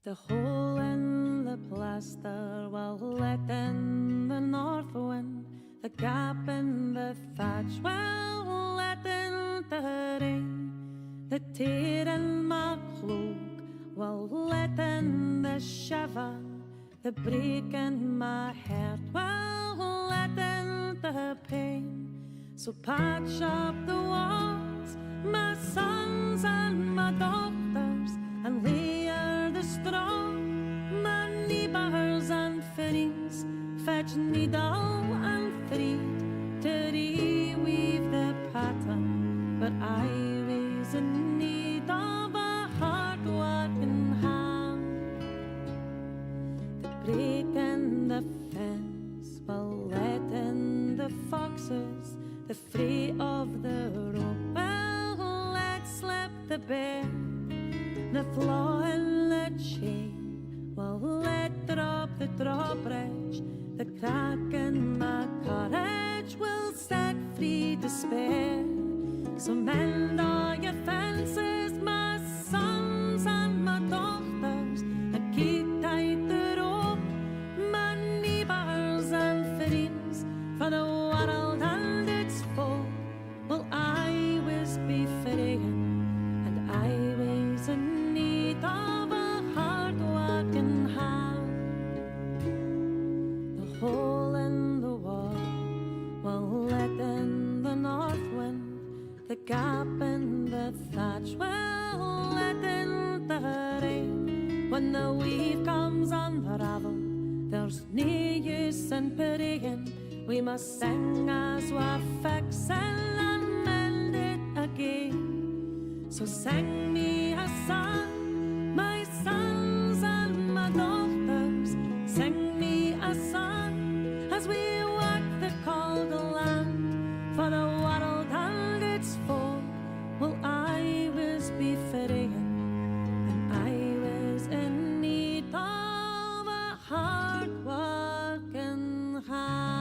The hole in the plaster will let in the north wind. The gap in the thatch will let in the rain. The tear in my cloak will let in the shiver. The break in my heart will let in the pain. So patch up the walls, my sons and my daughters, and layer the straw, my neighbours and friends. Fetch needle and thread to reweave the pattern, but I was in need of a hard-working hand. The break in the fence will let in the foxes. The fray of the rope will let slip the bear. The flaw in the chain will let drop the drawbridge. The crack in my courage will set free despair. So mend all your fences, my sons and my daughters, and keep tight the rope, my neighbours and friends. For the world and its folk will I was be freeing, and I was in need of a hard-working hand. The hole in the wall will let in the north wind. The gap in the thatch will let in the rain. When the weave comes unraveled, there's no use in praying. We must sing as we're fixing and mend it again. So sing me a song, my sons and my daughters. Sing me a song as we work the cold land. For the world and its folk will I was be freeing, and I was in need of a hard-working hand.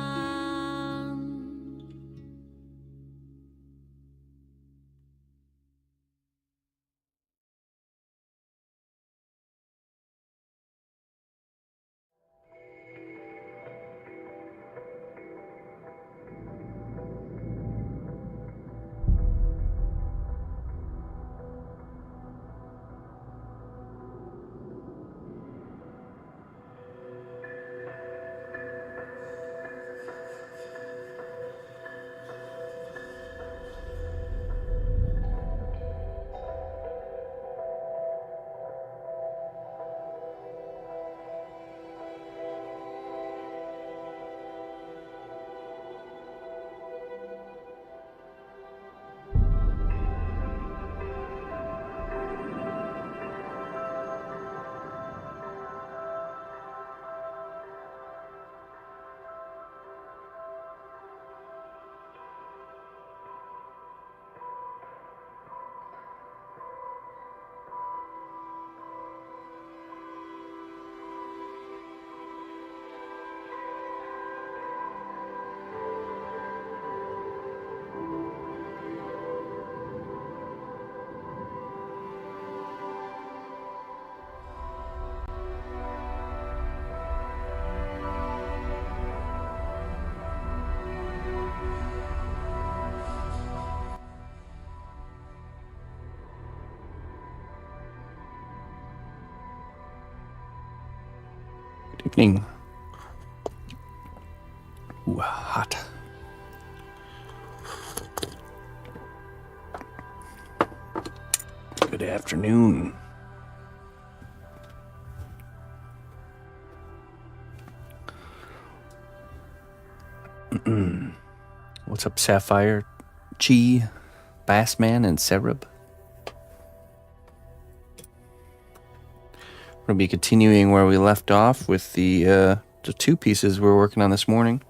Good evening. Ooh, hot. Good afternoon. What's up, Sapphire, Chi, Bassman, and Sereb? We're going to be continuing where we left off with the two pieces we're working on this morning.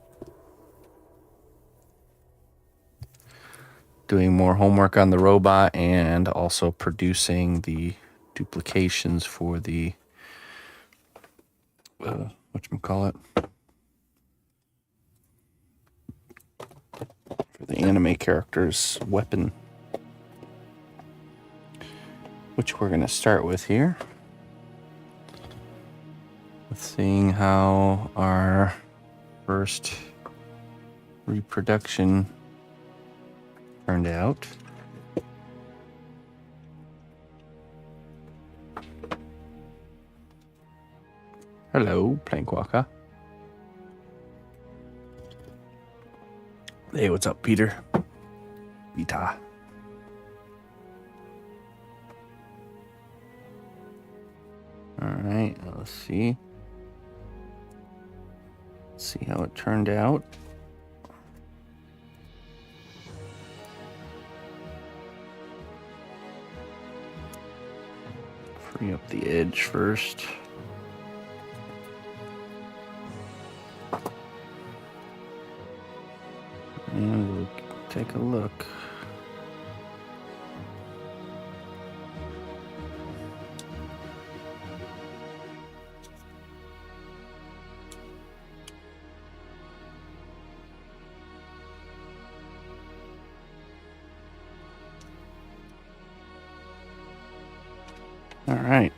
Doing more homework on the robot and also producing the duplications for the whatchamacallit, for the anime character's weapon, which we're going to start with here. seeing how our first reproduction turned out. Hello, Plankwalker. Hey, what's up, Peter? Vita. All right, let's see. Let's see how it turned out. Free up the edge first. And we'll take a look. All right.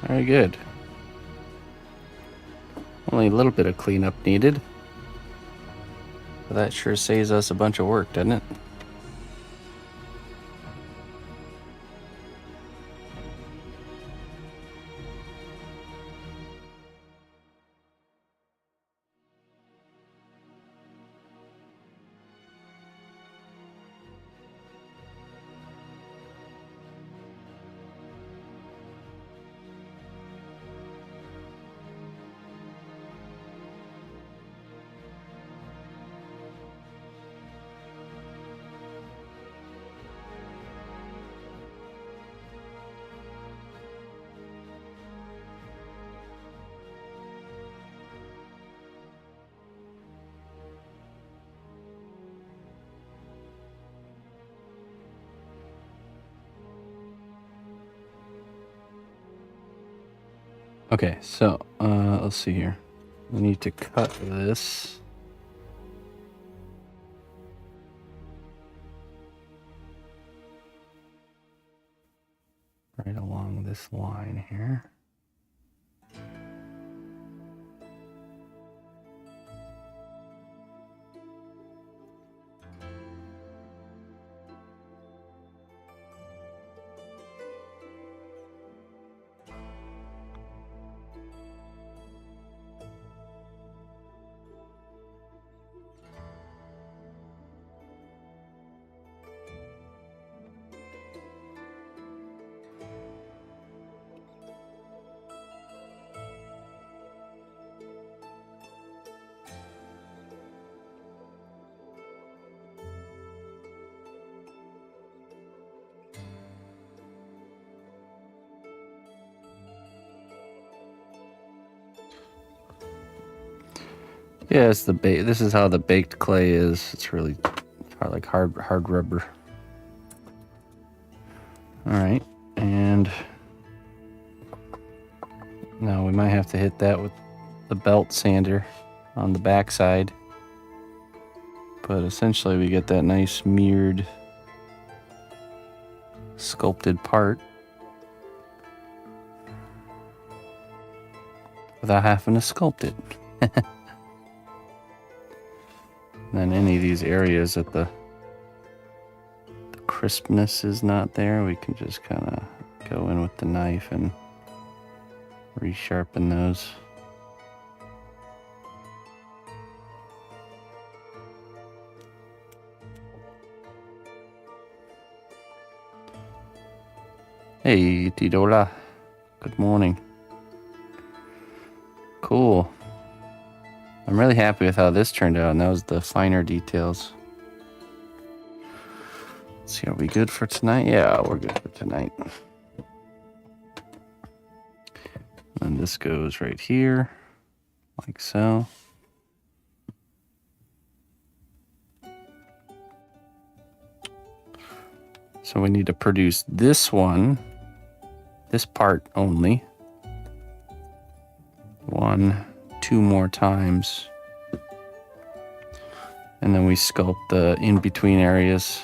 Very good. Only a little bit of cleanup needed. But that sure saves us a bunch of work, doesn't it? Okay, so let's see here. We need to cut this. Right along this line here. Yeah, it's this is how the baked clay is. It's really like hard rubber. All right, and now we might have to hit that with the belt sander on the back side. But essentially we get that nice mirrored sculpted part without having to sculpt it. Then any of these areas that the crispness is not there, we can just kind of go in with the knife and resharpen those. Hey, Tidola. Good morning. Cool. I'm really happy with how this turned out, and that was the finer details. Let's see, are we good for tonight? Yeah, we're good for tonight. And this goes right here, like so. So we need to produce this one, this part only. 2 more times. And then we sculpt the in-between areas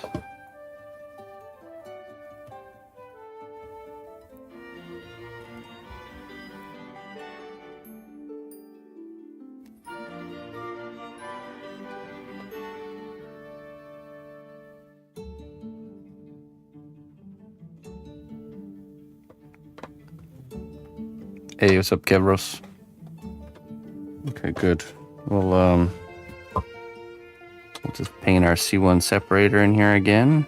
Hey, what's up, Kevros? Okay, good. We'll just paint our C1 separator in here again.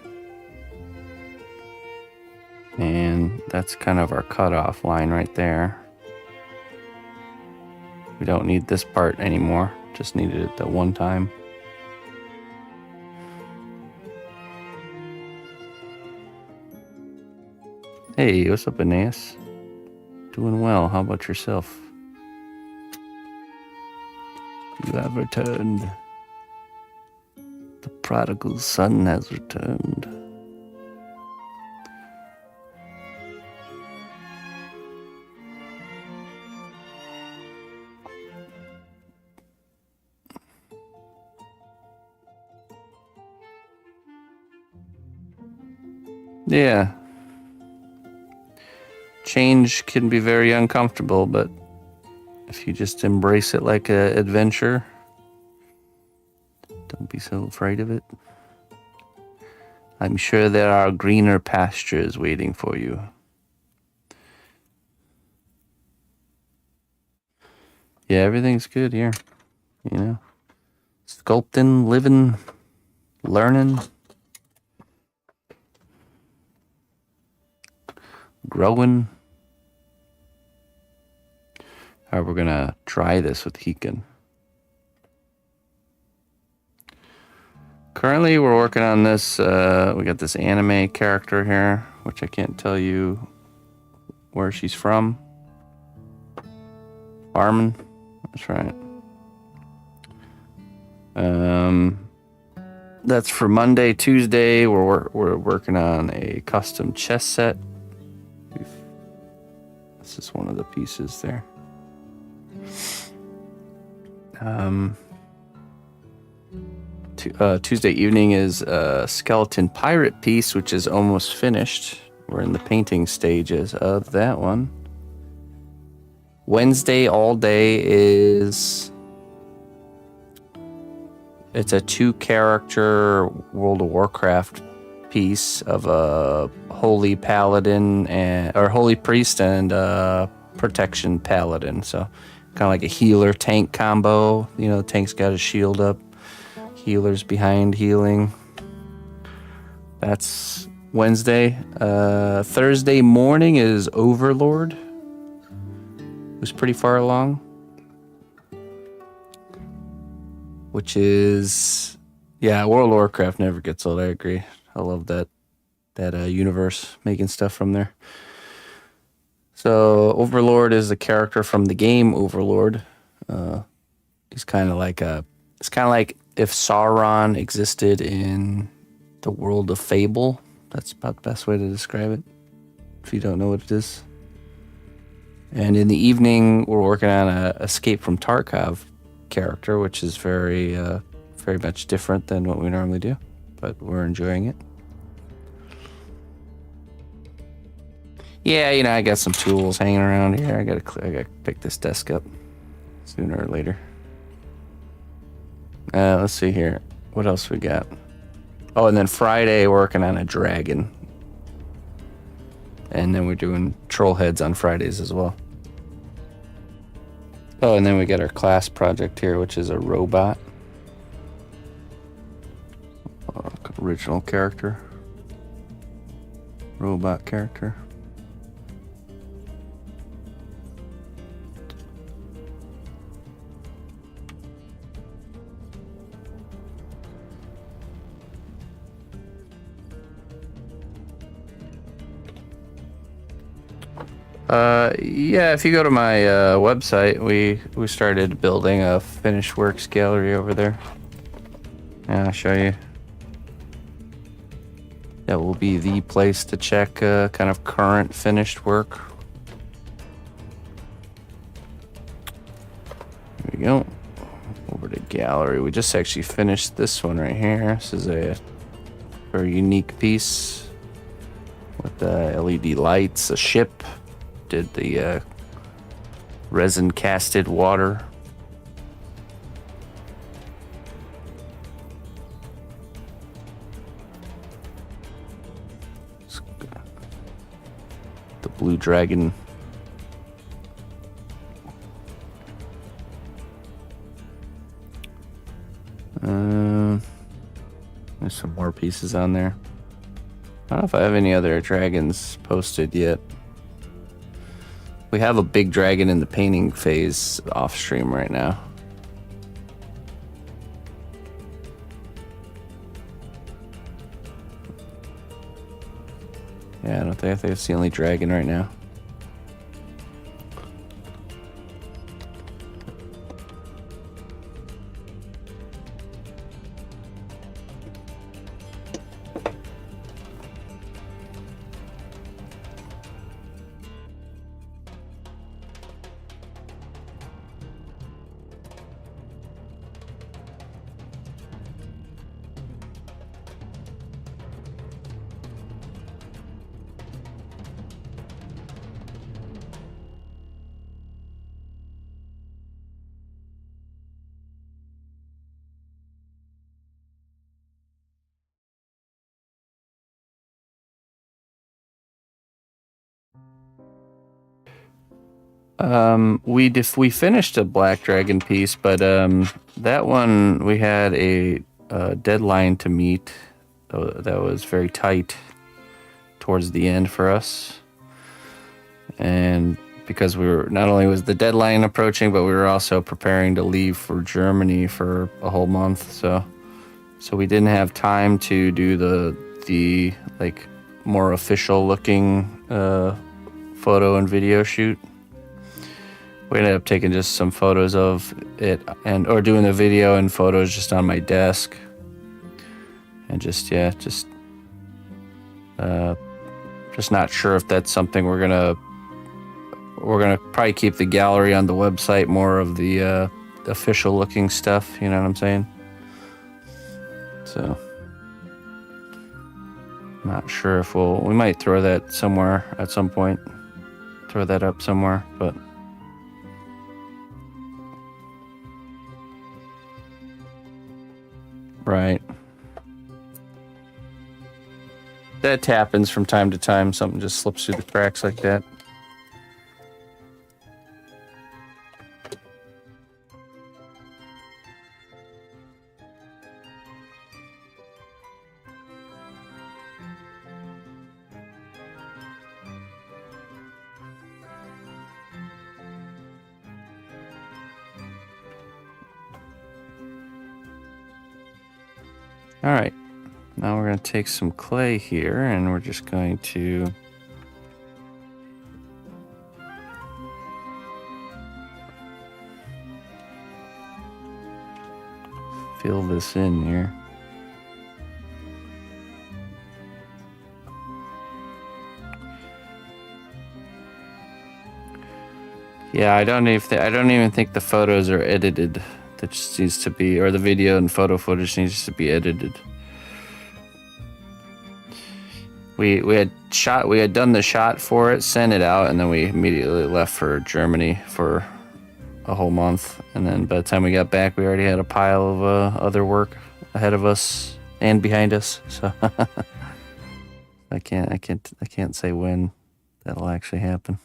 And that's kind of our cutoff line right there. We don't need this part anymore. Just needed it that one time. Hey, what's up, Aeneas? Doing well. How about yourself? You have returned. The prodigal son has returned. Yeah. Change can be very uncomfortable, but if you just embrace it like an adventure, don't be so afraid of it. I'm sure there are greener pastures waiting for you. Yeah, everything's good here. You know, sculpting, living, learning, growing. All right, we're gonna try this with Hekin. Currently, we're working on this. We got this anime character here, which I can't tell you where she's from. Barman, that's right. That's for Monday. Tuesday, we're working on a custom chess set. This is one of the pieces there. Tuesday evening is a skeleton pirate piece, which is almost finished. We're in the painting stages of that one. Wednesday all day is... It's a 2-character World of Warcraft piece of a holy paladin or holy priest and protection paladin. So kind of like a healer tank combo. You know, the tank's got his shield up, healer's behind healing. That's Wednesday. Thursday morning is Overlord, who's pretty far along, which is, yeah, World of Warcraft never gets old. I agree. I love that universe, making stuff from there. So Overlord is a character from the game Overlord. He's kind of like it's kind of like if Sauron existed in the world of Fable. That's about the best way to describe it, if you don't know what it is. And in the evening, we're working on a Escape from Tarkov character, which is very much different than what we normally do, but we're enjoying it. Yeah, you know, I got some tools hanging around here. I gotta pick this desk up sooner or later. Let's see here. What else we got? Oh, and then Friday, working on a dragon. And then we're doing troll heads on Fridays as well. Oh, and then we got our class project here, which is a robot. Original character. Robot character. Yeah, if you go to my website, we started building a finished works gallery over there. Yeah, I'll show you. That will be the place to check kind of current finished work. Here we go. Over to gallery. We just actually finished this one right here. This is a very unique piece with the LED lights, a ship. Did the resin casted water. The blue dragon There's some more pieces on there. I don't know if I have any other dragons posted yet. We have a big dragon in the painting phase off stream right now. Yeah, I think it's the only dragon right now. We finished a black dragon piece, but that one we had a deadline to meet that was very tight towards the end for us, and because we were not only was the deadline approaching, but we were also preparing to leave for Germany for a whole month, so we didn't have time to do the like more official looking photo and video shoot. We ended up taking just some photos of it or doing the video and photos just on my desk. And just not sure if that's something we're gonna probably keep the gallery on the website, more of the official looking stuff, you know what I'm saying? So not sure if we might throw that somewhere at some point. Throw that up somewhere, but right. That happens from time to time. Something just slips through the cracks like that. All right. Now we're going to take some clay here and we're just going to fill this in here. Yeah, I don't even think the photos are edited. That just needs to be, or the video and photo footage needs to be edited. We had done the shot for it, sent it out, and then we immediately left for Germany for a whole month. And then by the time we got back, we already had a pile of other work ahead of us and behind us. So I can't say when that'll actually happen.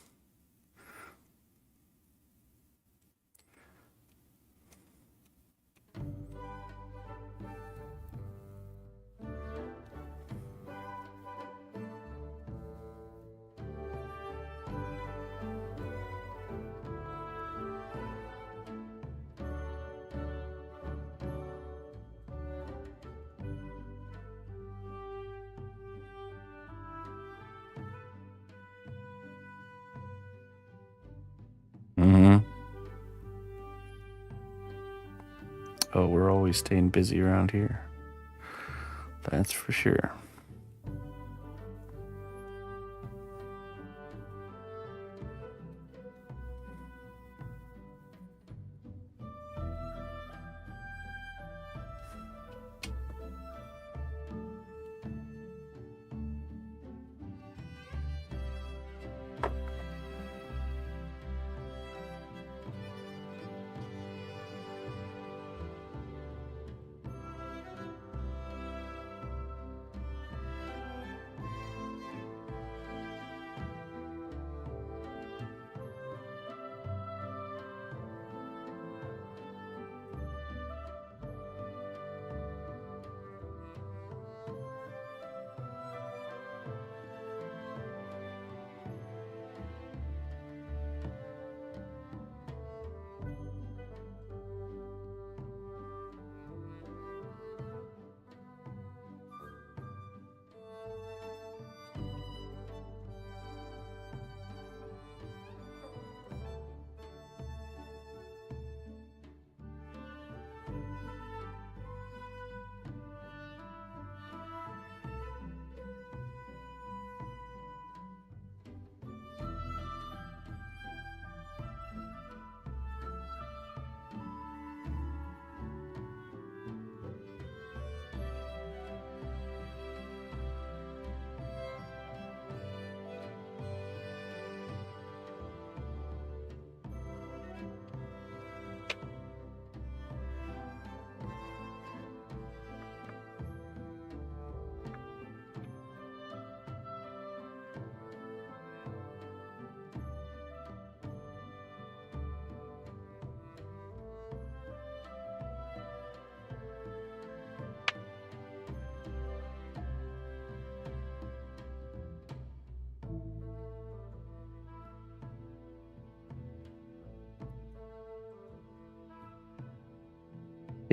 Oh, we're always staying busy around here. That's for sure.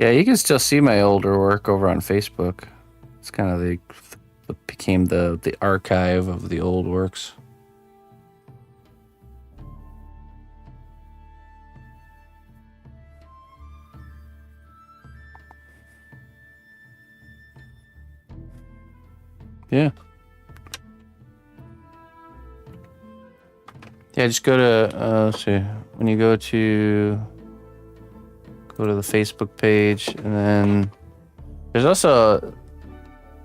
Yeah, you can still see my older work over on Facebook. It's kind of became the archive of the old works. Yeah. Yeah, just go to let's see. When you go to the Facebook page, and then there's also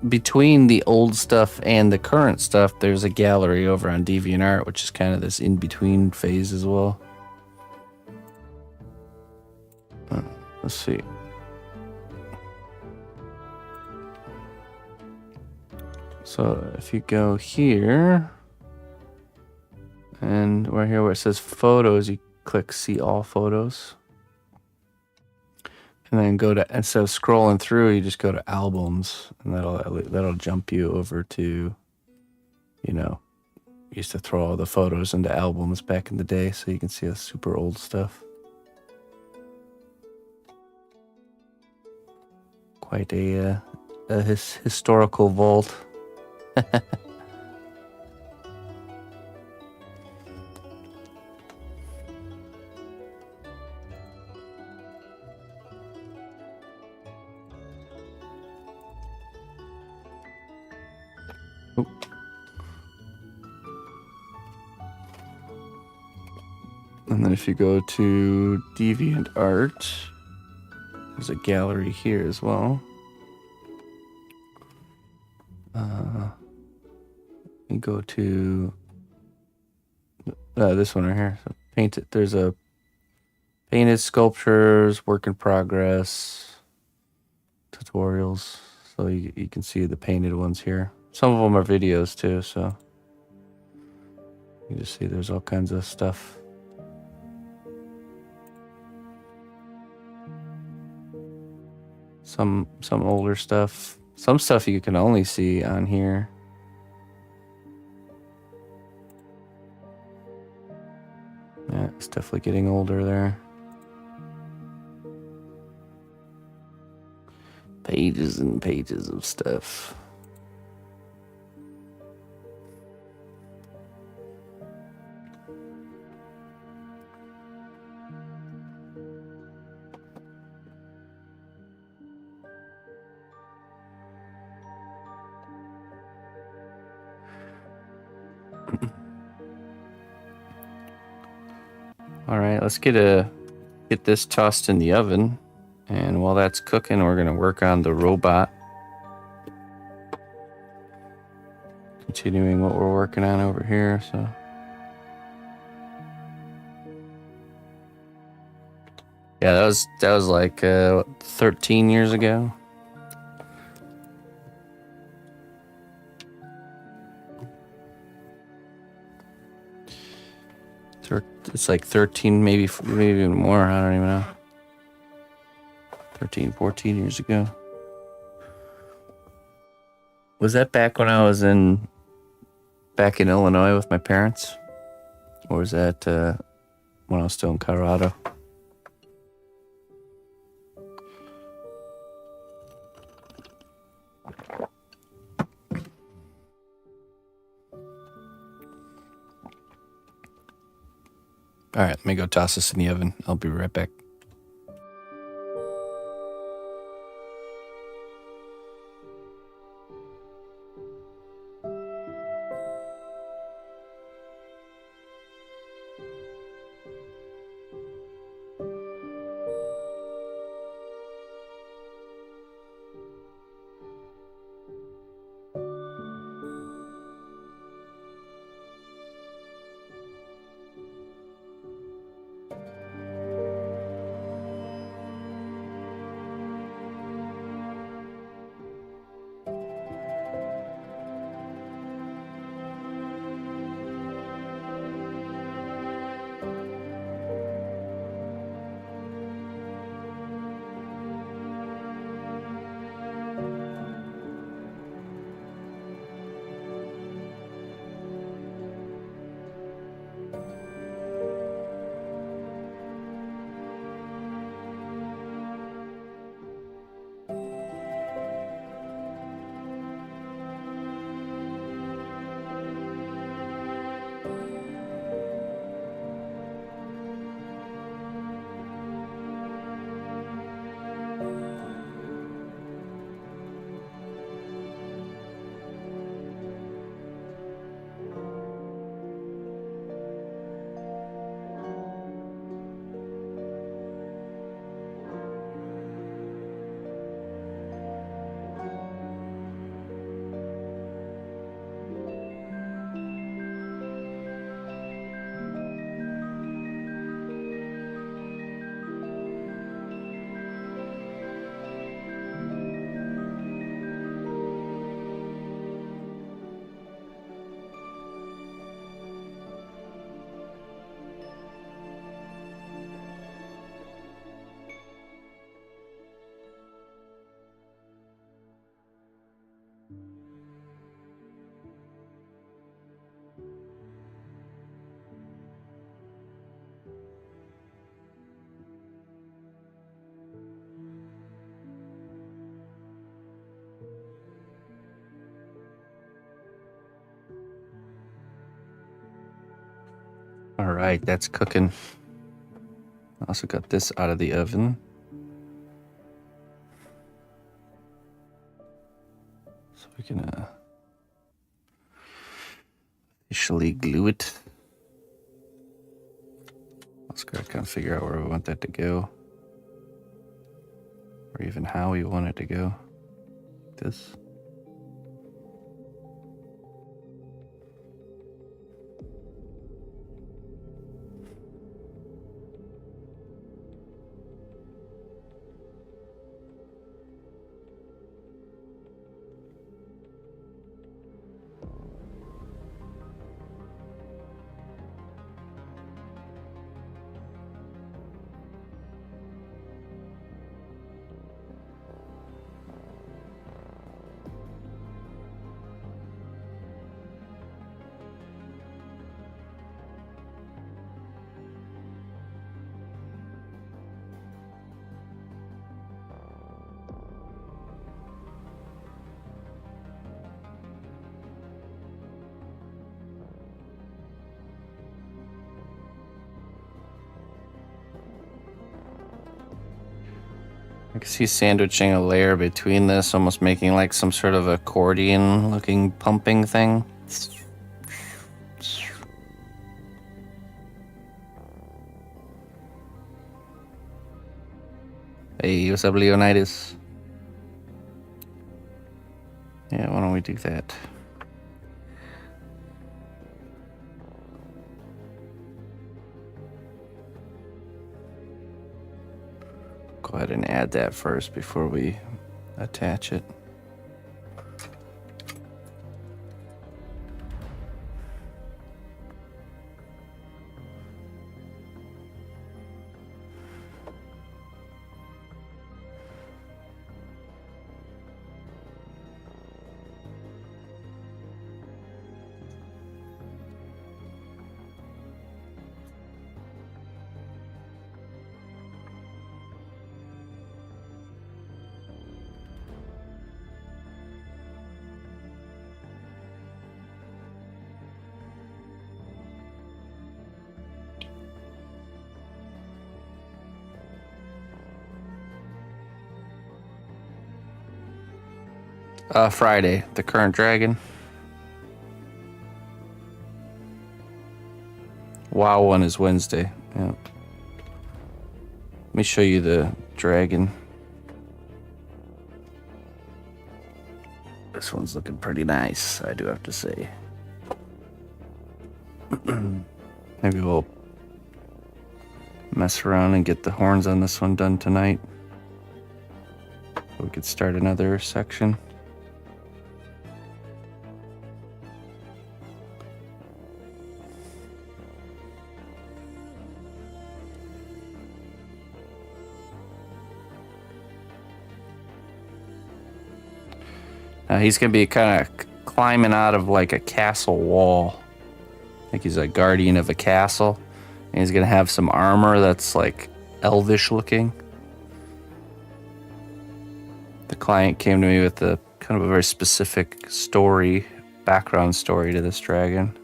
between the old stuff and the current stuff, there's a gallery over on DeviantArt, which is kind of this in-between phase as well. Let's see. So if you go here, and right here where it says photos, you click see all photos. And then go to, instead of scrolling through, you just go to albums, and that'll jump you over to, you know, used to throw all the photos into albums back in the day, so you can see the super old stuff. Quite a historical vault. And then if you go to DeviantArt, there's a gallery here as well. You go to this one right here. So painted. There's a painted sculptures, work in progress, tutorials. So you can see the painted ones here. Some of them are videos too. So you just see there's all kinds of stuff. Some older stuff. Some stuff you can only see on here. Yeah, it's definitely getting older there. Pages and pages of stuff. All right, let's get this tossed in the oven. And while that's cooking, we're going to work on the robot. Continuing what we're working on over here, so. Yeah, that was like 13 years ago. It's like 13, maybe even more. I don't even know. 13, 14 years ago. Was that back when I was back in Illinois with my parents? Or was that when I was still in Colorado? All right, let me go toss this in the oven. I'll be right back. right, that's cooking. Also got this out of the oven. So we can officially glue it. Also gotta kind of figure out where we want that to go. Or even how we want it to go. This. I can see sandwiching a layer between this, almost making like some sort of accordion looking pumping thing. Hey, what's up, Leonidas? Yeah, why don't we do that? Go ahead and add that first before we attach it. Friday, the current dragon. WoW one is Wednesday. Yeah. Let me show you the dragon. This one's looking pretty nice, I do have to say. Maybe we'll mess around and get the horns on this one done tonight. We could start another section. He's gonna be kind of climbing out of like a castle wall. I think he's a guardian of a castle. And he's gonna have some armor that's like elvish looking. The client came to me with a kind of a very specific story, background story to this dragon.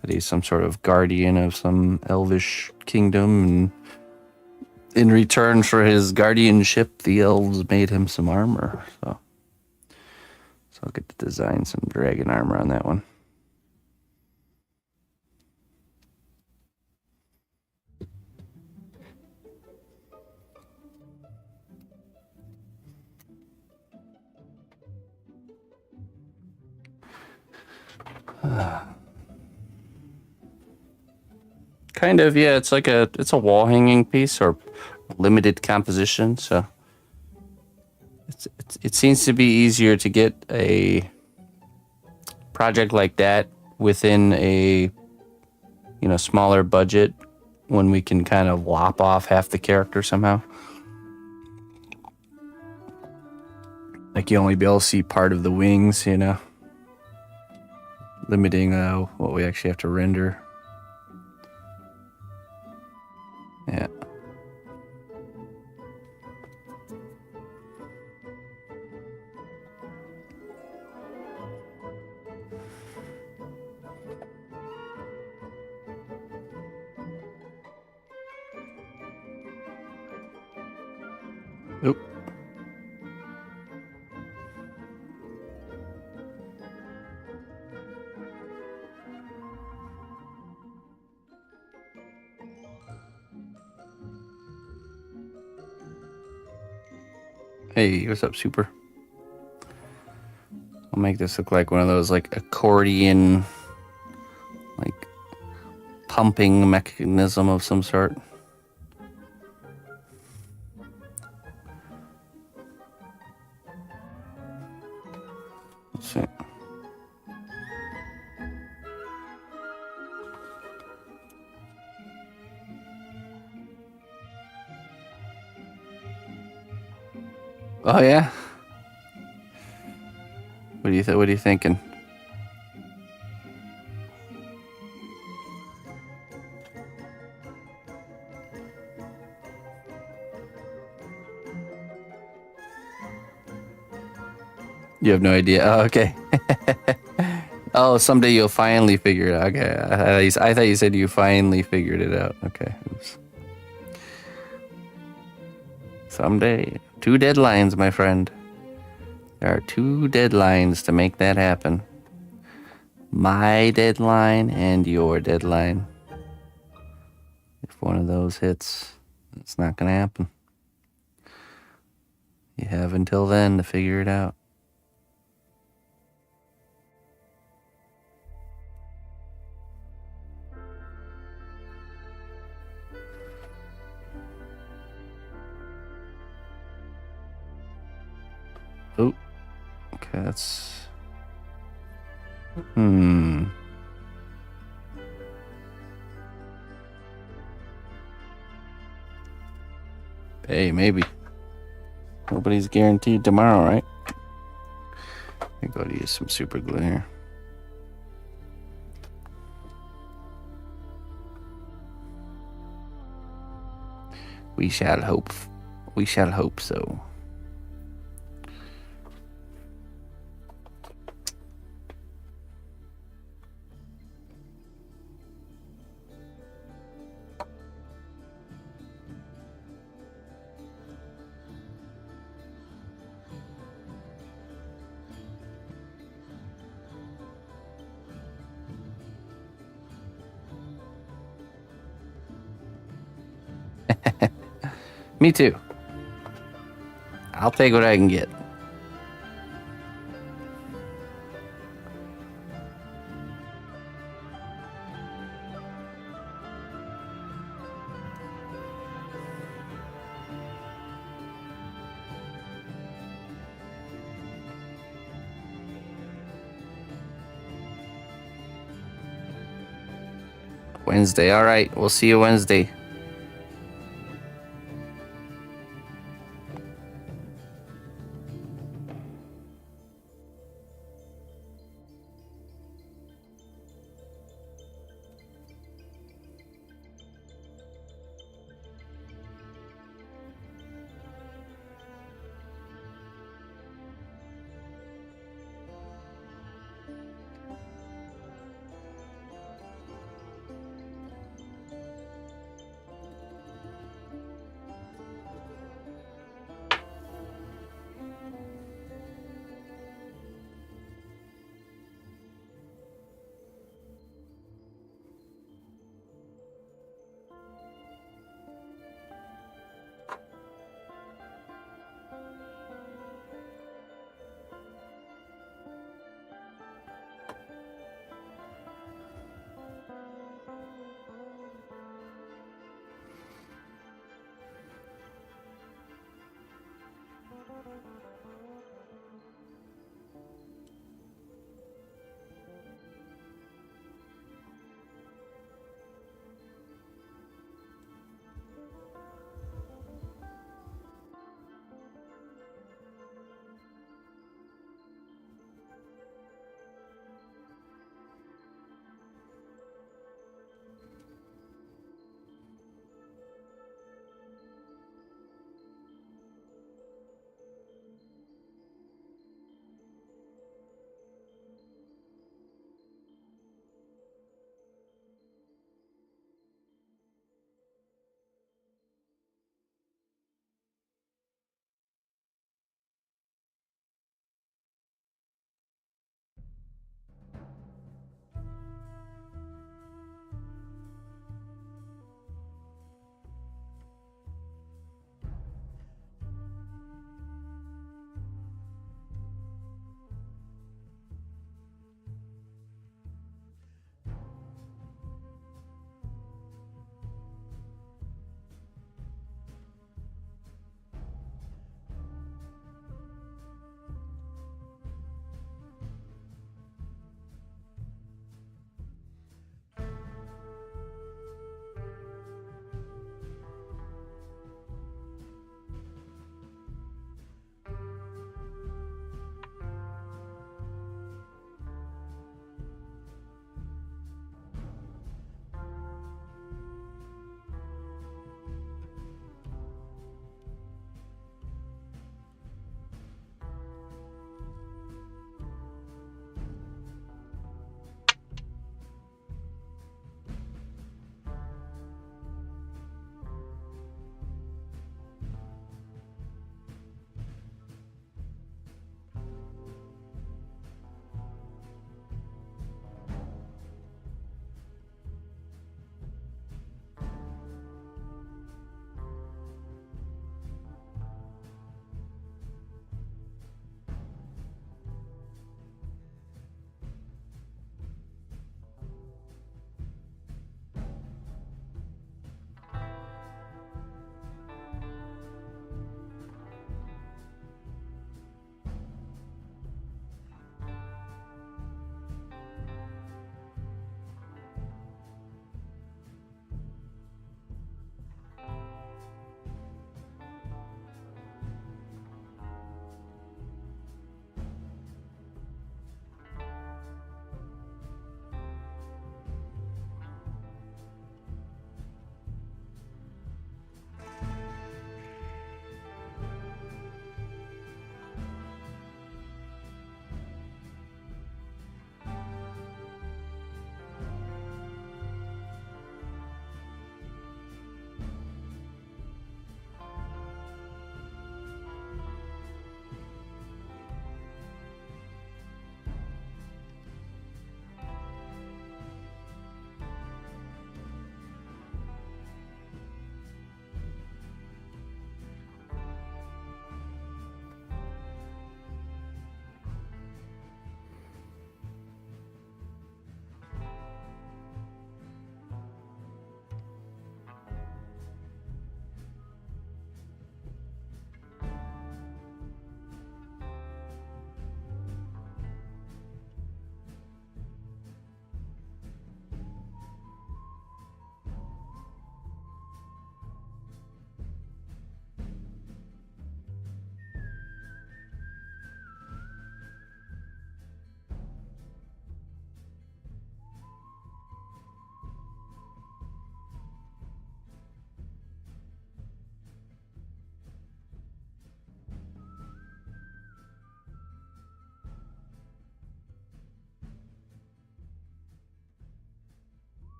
That he's some sort of guardian of some elvish kingdom, and in return for his guardianship, the elves made him some armor. So I'll get to design some dragon armor on that one. Kind of, yeah. It's like it's a wall hanging piece or limited composition. So it seems to be easier to get a project like that within a smaller budget when we can kind of lop off half the character somehow. Like you only be able to see part of the wings, limiting what we actually have to render. Yeah. Oop. Hey, what's up, Super? I'll make this look like one of those like accordion, like pumping mechanism of some sort. Let's see. Oh yeah. What are you thinking? You have no idea. Oh, okay. Oh, someday you'll finally figure it out. Okay. I thought you said you finally figured it out. Okay. Oops. Someday. 2 deadlines, my friend. There are 2 deadlines to make that happen. My deadline and your deadline. If one of those hits, it's not going to happen. You have until then to figure it out. Oh, okay, that's... Hey, maybe. Nobody's guaranteed tomorrow, right? I go to use some super glue here. We shall hope. We shall hope so. Me too. I'll take what I can get. Wednesday. All right. We'll see you Wednesday.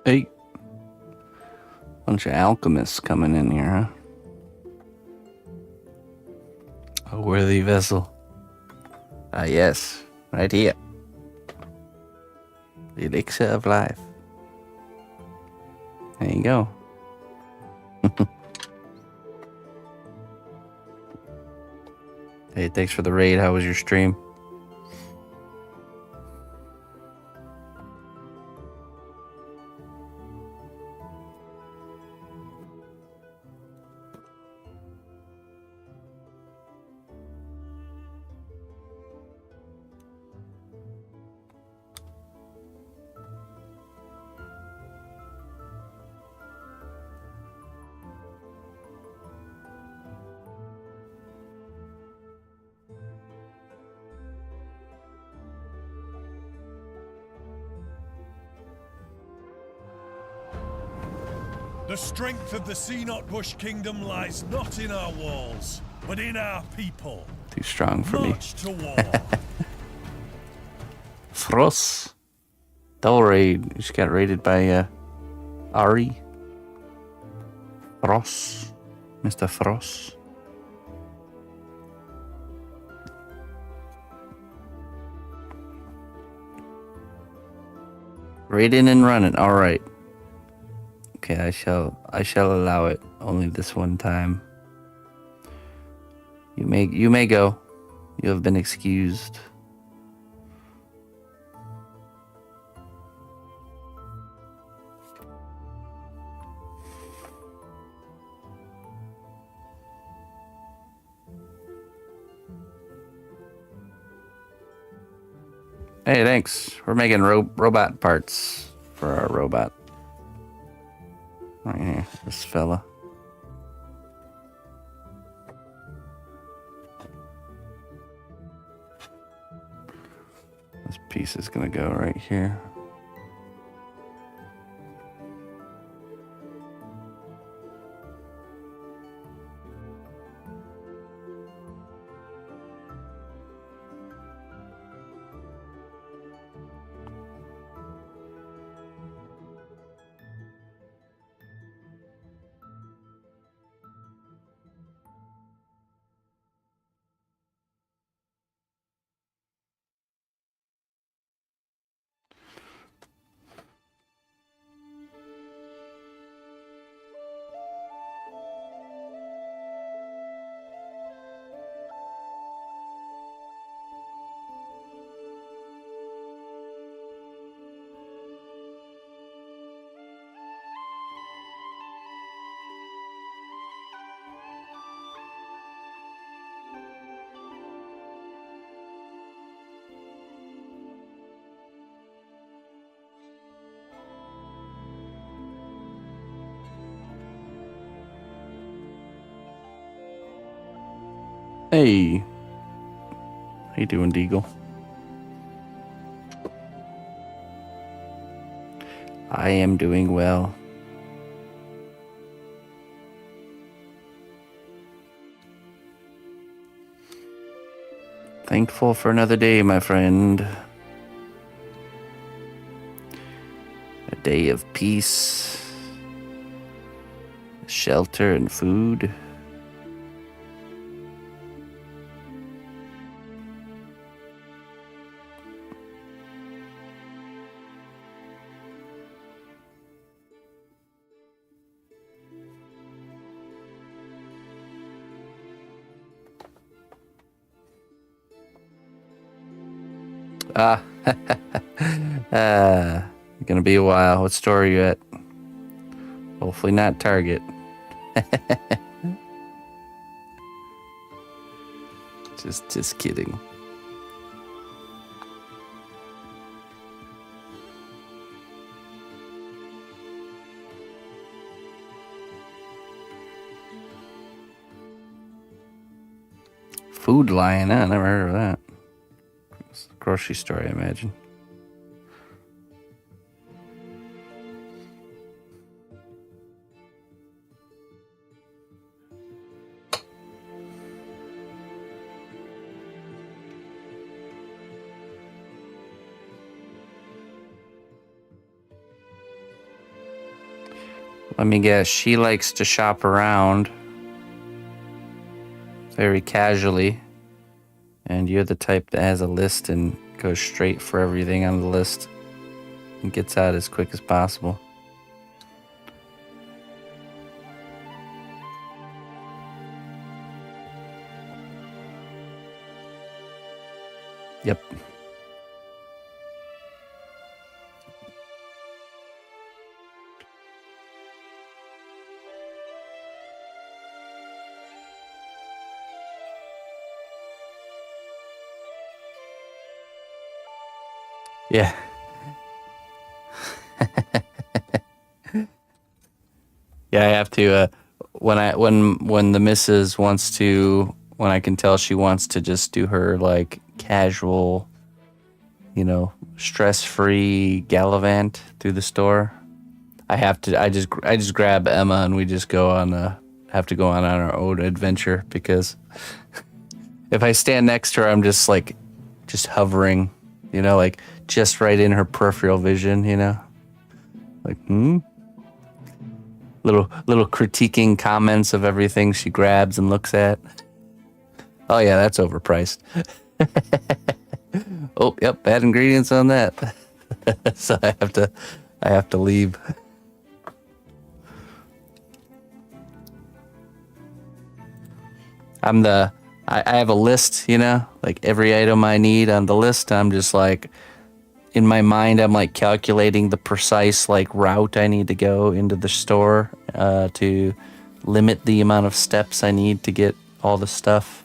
Hey. Bunch of alchemists coming in here, huh? A worthy vessel. Ah, yes. Right here. The elixir of life. There you go. Hey, thanks for the raid. How was your stream? The strength of the cnotbusch kingdom lies not in our walls, but in our people. Too strong for me. March to war. Frost. Double raid. Just got raided by Ari. Frost. Mr. Frost. Raiding and running. All right. Okay, I shall allow it. Only this one time. You may go. You have been excused. Hey, thanks. We're making robot parts for our robot. Right here, this fella. This piece is gonna go right here. Hey. How you doing, Deagle? I am doing well. Thankful for another day, my friend. A day of peace, shelter, and food. Gonna be a while. What store are you at? Hopefully not Target. Just kidding. Food Lion, I never heard of that. It's a grocery store, I imagine. Let me guess, she likes to shop around very casually, and you're the type that has a list and goes straight for everything on the list and gets out as quick as possible. Yep. Yeah. Yeah, I have to when the missus wants to, when I can tell she wants to just do her like casual, stress-free gallivant through the store, I just grab Emma and we just have to go on our own adventure, because if I stand next to her, I'm just hovering, like just right in her peripheral vision, like, little critiquing comments of everything she grabs and looks at. Oh yeah, that's overpriced. Oh, yep, bad ingredients on that. So I have to leave. I have a list, like every item I need on the list. I'm just like, in my mind, I'm like calculating the precise route I need to go into the store to limit the amount of steps I need to get all the stuff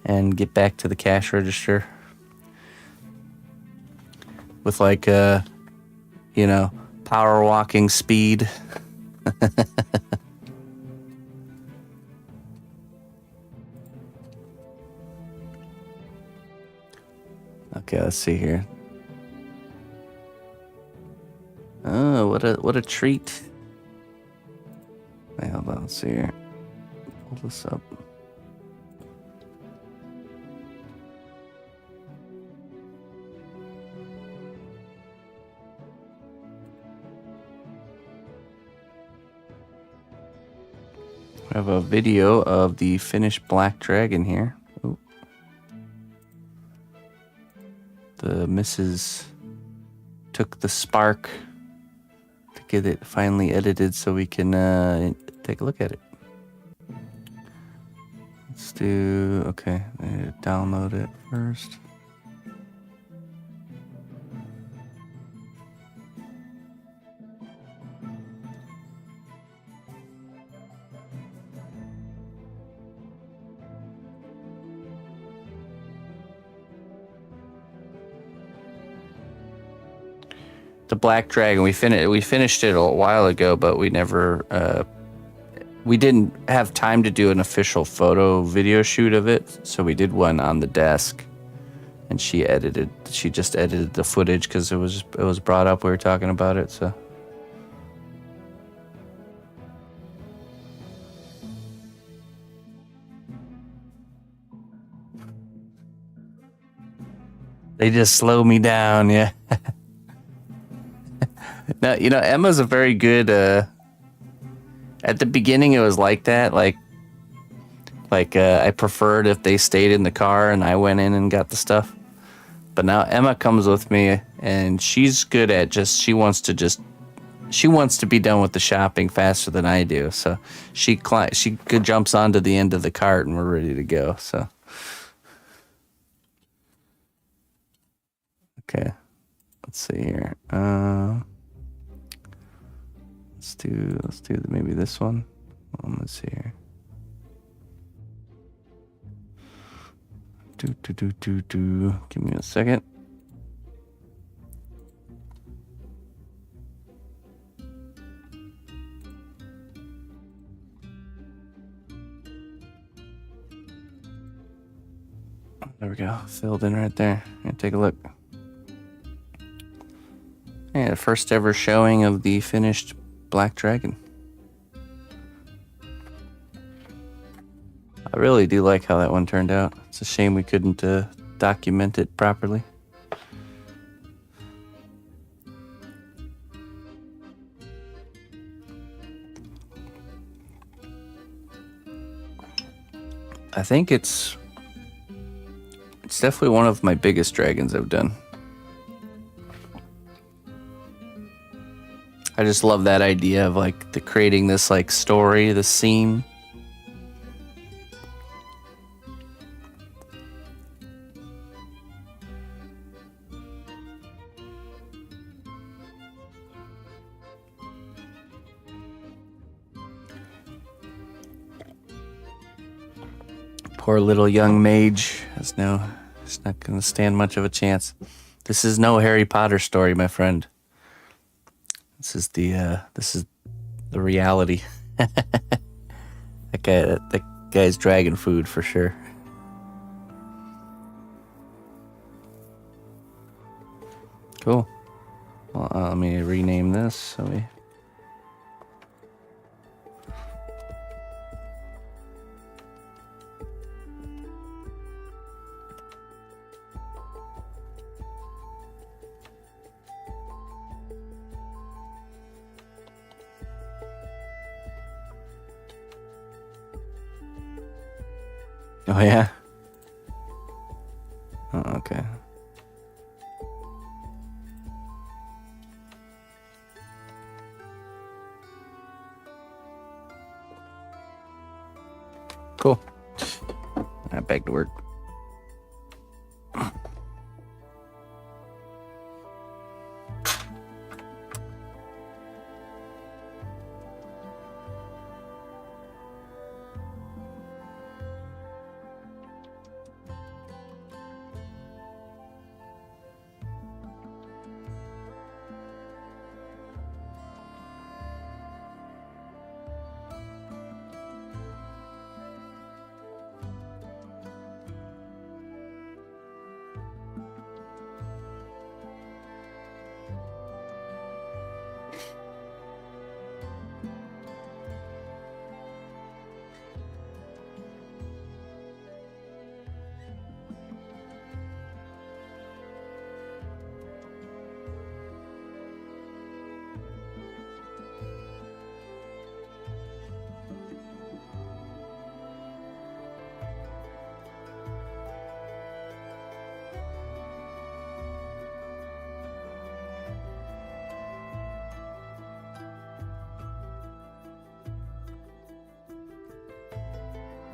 and get back to the cash register with power walking speed. Okay, let's see here. Oh, what a treat. Wait, hold on, let's see here. Pull this up. We have a video of the finished black dragon here. Ooh. The missus took the spark to get it finally edited so we can take a look at it. Let's do, okay, I need to download it first. The Black Dragon, we finished it a while ago, but we never we didn't have time to do an official photo video shoot of it, so we did one on the desk, and she just edited the footage because it was brought up. We were talking about it, so. They just slow me down, yeah. Now, Emma's a very good, at the beginning it was like that, I preferred if they stayed in the car and I went in and got the stuff. But now Emma comes with me and she's good at she wants to be done with the shopping faster than I do. So she jumps onto the end of the cart and we're ready to go, so. Okay, let's see here. Let's do maybe this one. Let's see here. Give me a second. There we go. Filled in right there. Here, take a look. Yeah, first ever showing of the finished Black Dragon. I really do like how that one turned out. It's a shame we couldn't document it properly. I think it's definitely one of my biggest dragons I've done. I just love that idea of creating this story, the scene. Poor little young mage is not going to stand much of a chance. This is no Harry Potter story, my friend. This is the reality. That guy's dragon food for sure. Cool. Well, let me rename this. So we. Oh, yeah? Oh, okay. Cool. All right, back to work.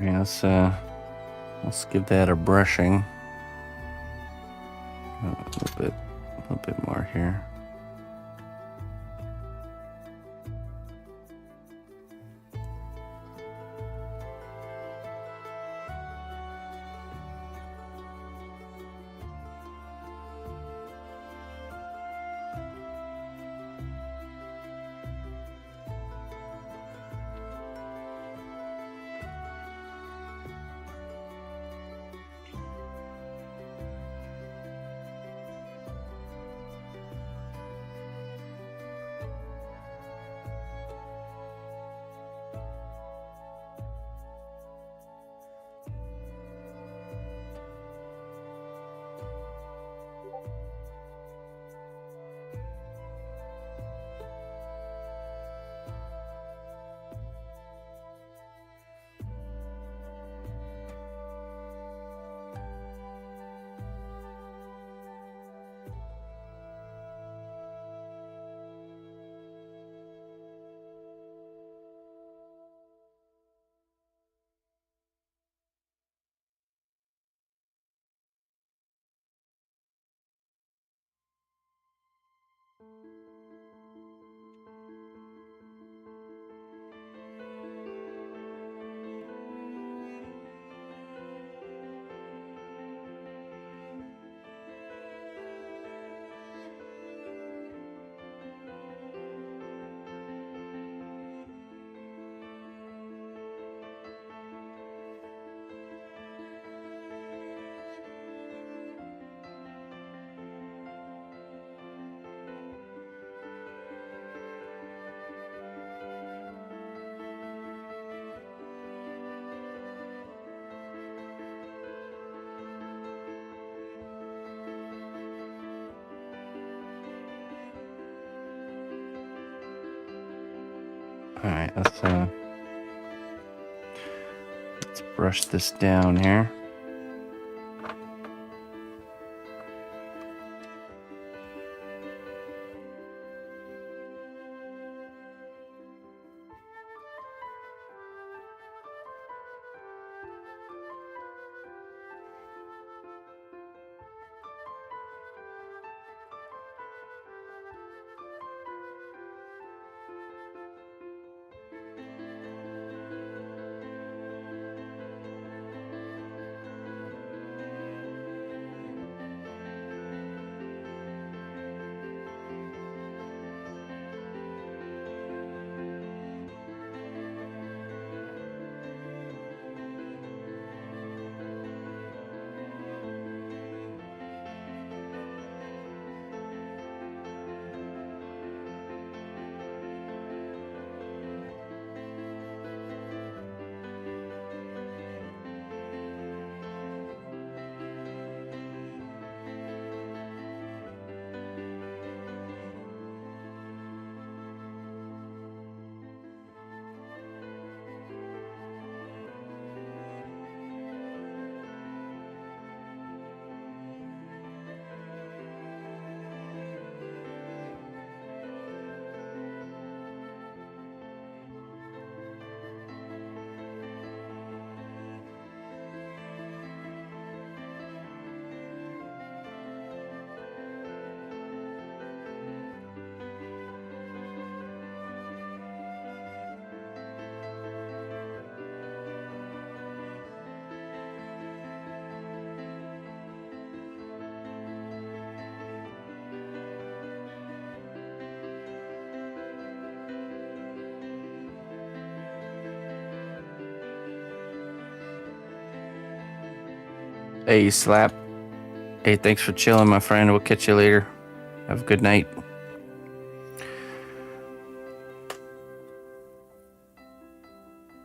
Yeah, let's give that a brushing. A little bit more here. Alright, let's brush this down here. Hey, Slap. Hey, thanks for chilling, my friend. We'll catch you later. Have a good night.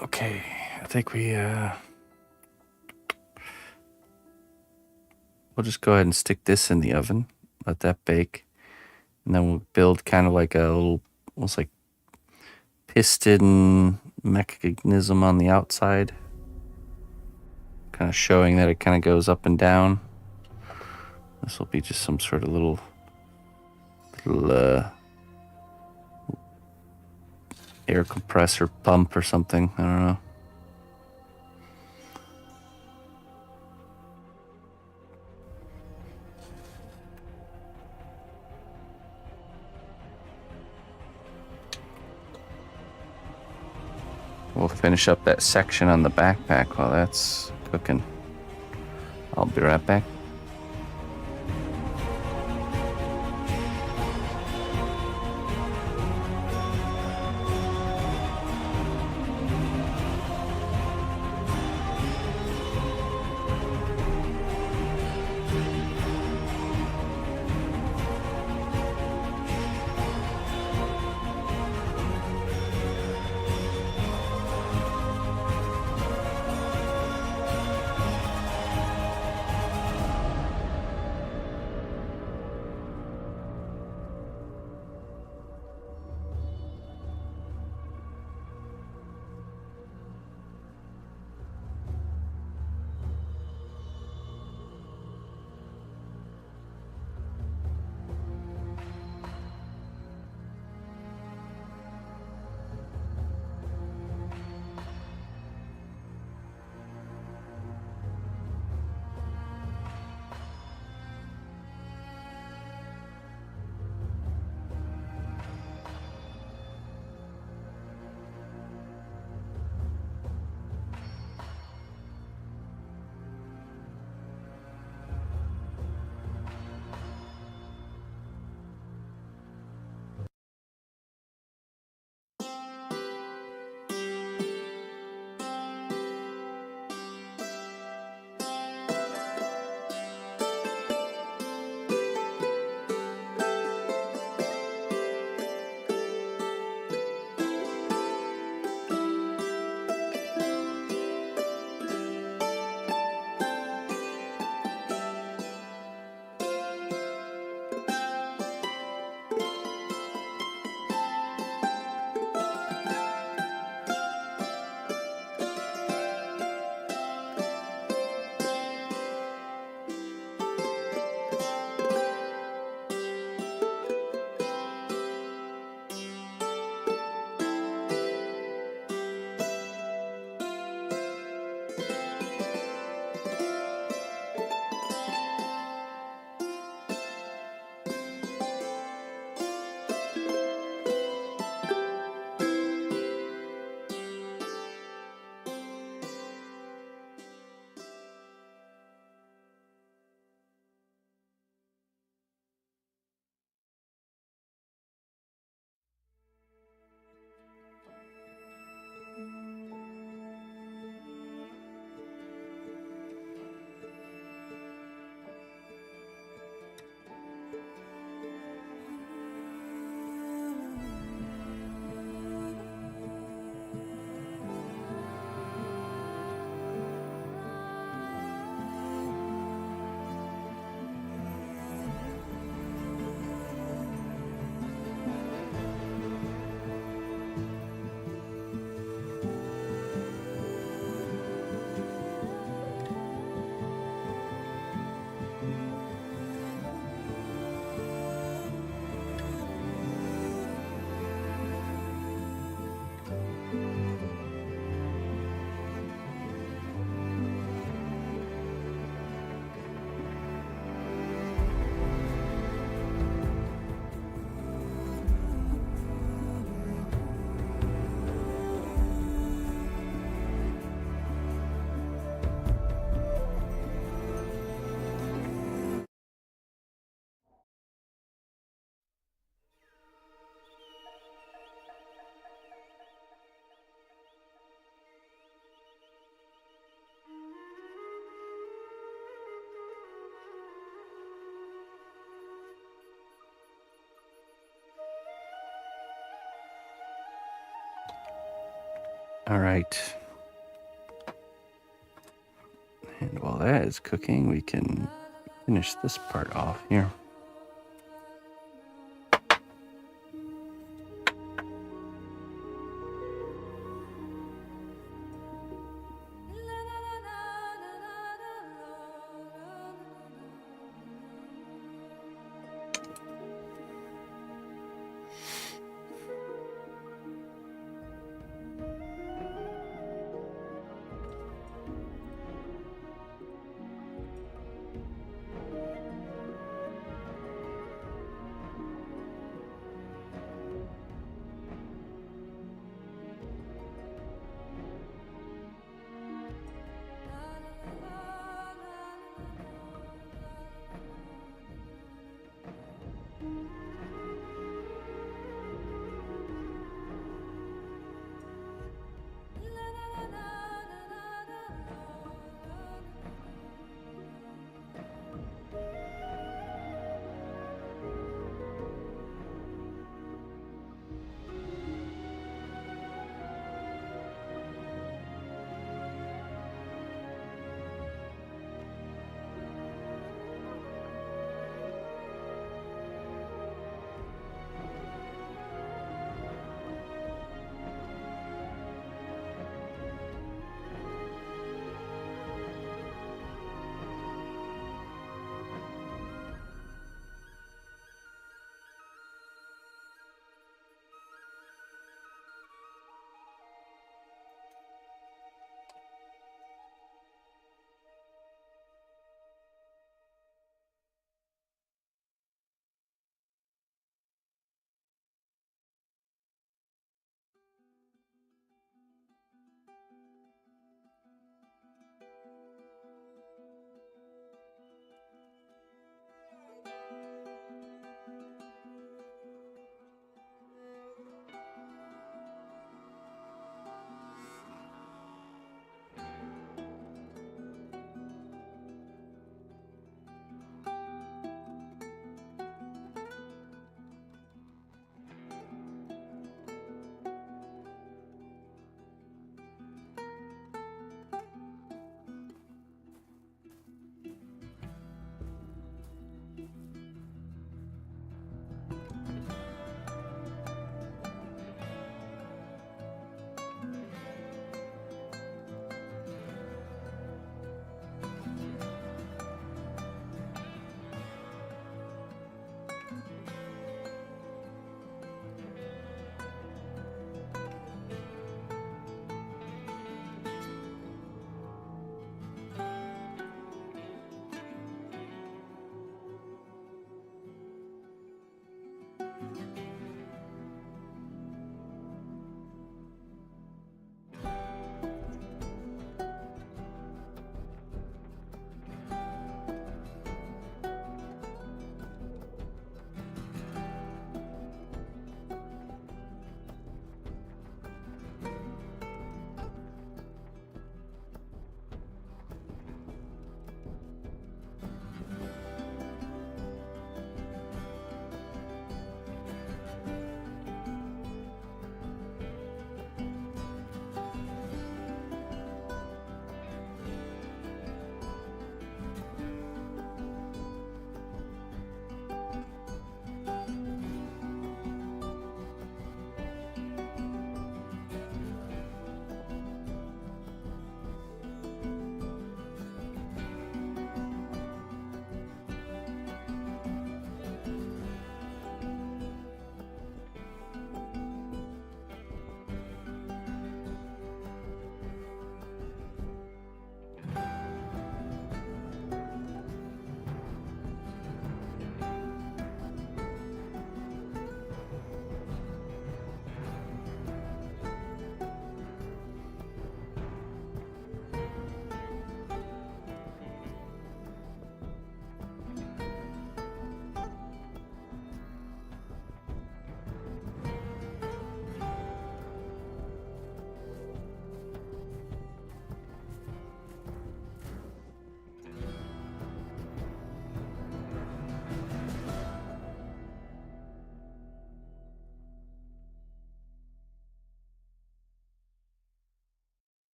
Okay, I think we'll just go ahead and stick this in the oven. Let that bake. And then we'll build kind of like a little, almost like piston mechanism on the outside. Kind of showing that it kind of goes up and down. This will be just some sort of little air compressor pump or something. I don't know. We'll finish up that section on the backpack while that's cooking. I'll be right back. All right. And while that is cooking, we can finish this part off here.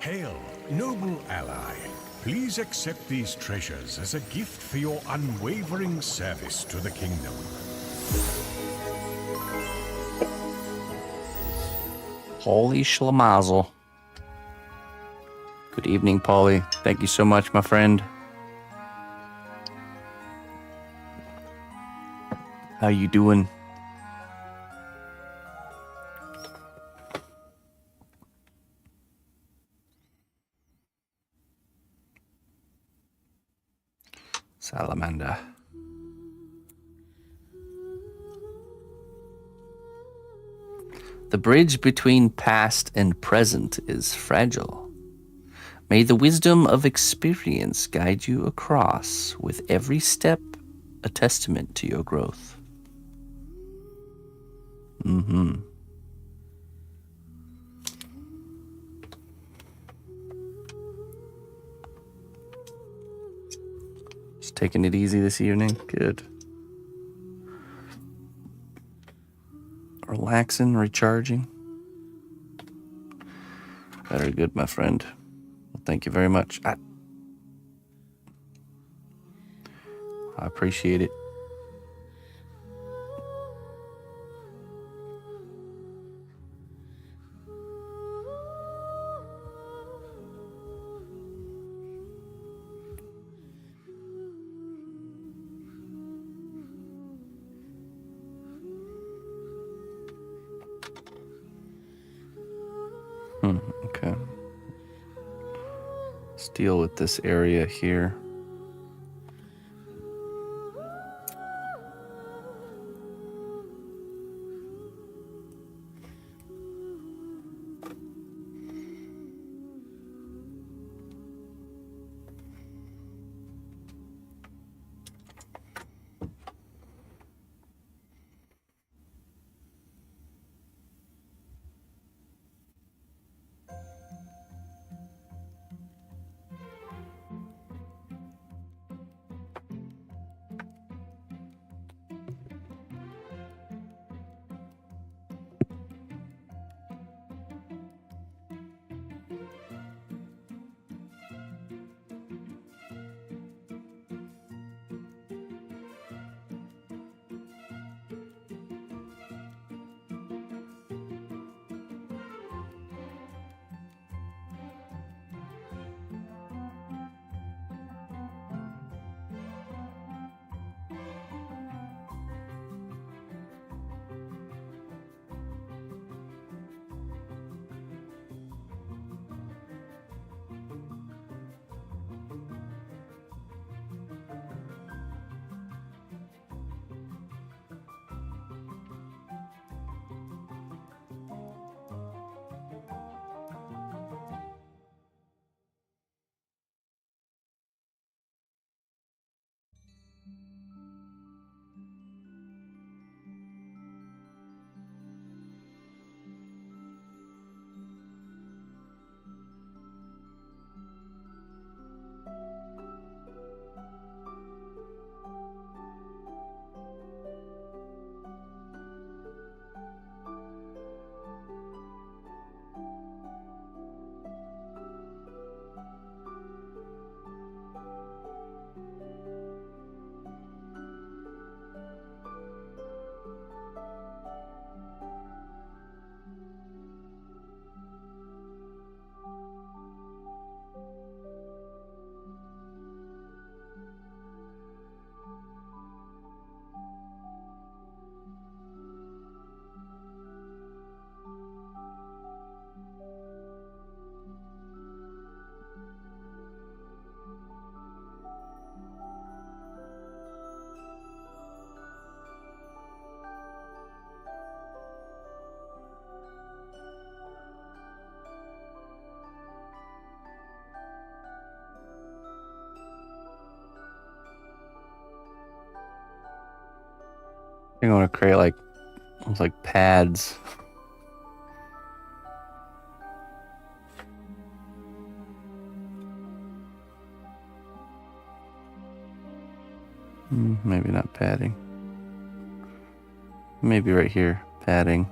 Hail, noble ally. Please accept these treasures as a gift for your unwavering service to the kingdom. Holy schlemazel. Good evening, Polly. Thank you so much, my friend. How you doing? Salamander. The bridge between past and present is fragile. May the wisdom of experience guide you across, with every step a testament to your growth. Just taking it easy this evening. Good. Relaxing, recharging. Very good, my friend. Well, thank you very much. I appreciate it. Okay. Let's deal with this area here. I'm going to create almost like pads. Maybe not padding. Maybe right here, padding.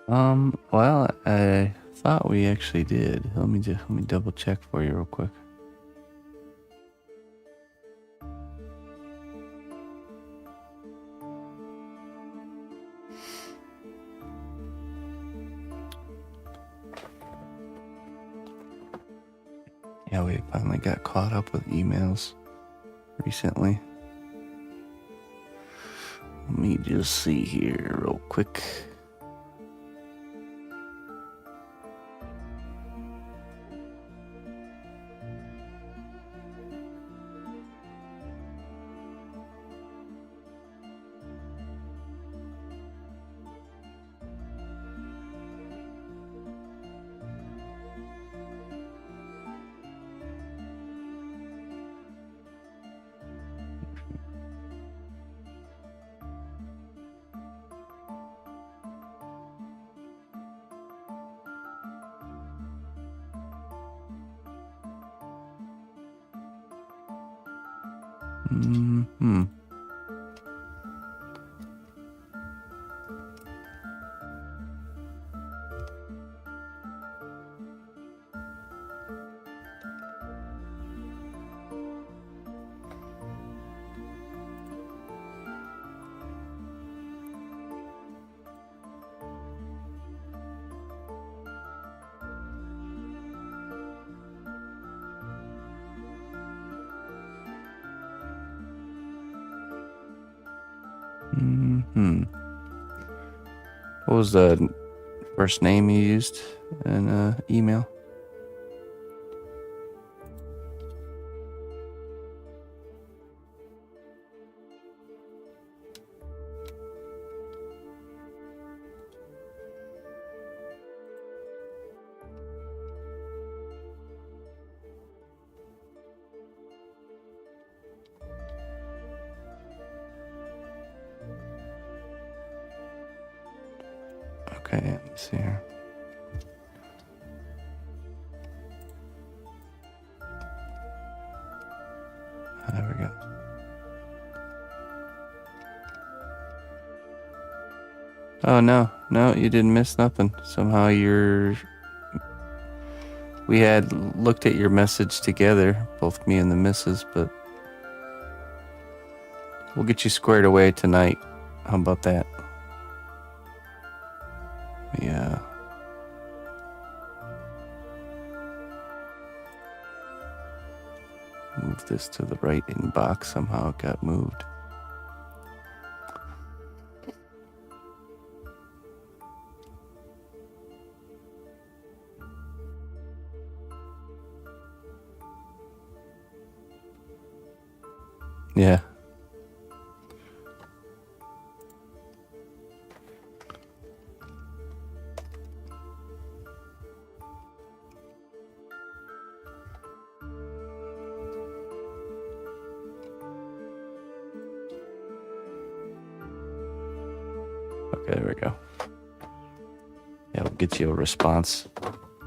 Well, I thought we actually did. Let me double check for you real quick. Yeah, we finally got caught up with emails recently. Let me just see here real quick. Hmm. Hmm. What was the first name you used in email? Okay, let me see here. There we go. Oh no, you didn't miss nothing. Somehow we had looked at your message together, both me and the missus, but we'll get you squared away tonight. How about that? Yeah. Move this to the right inbox. Somehow it got moved. Yeah. Okay, there we go. Yeah, we'll get you a response.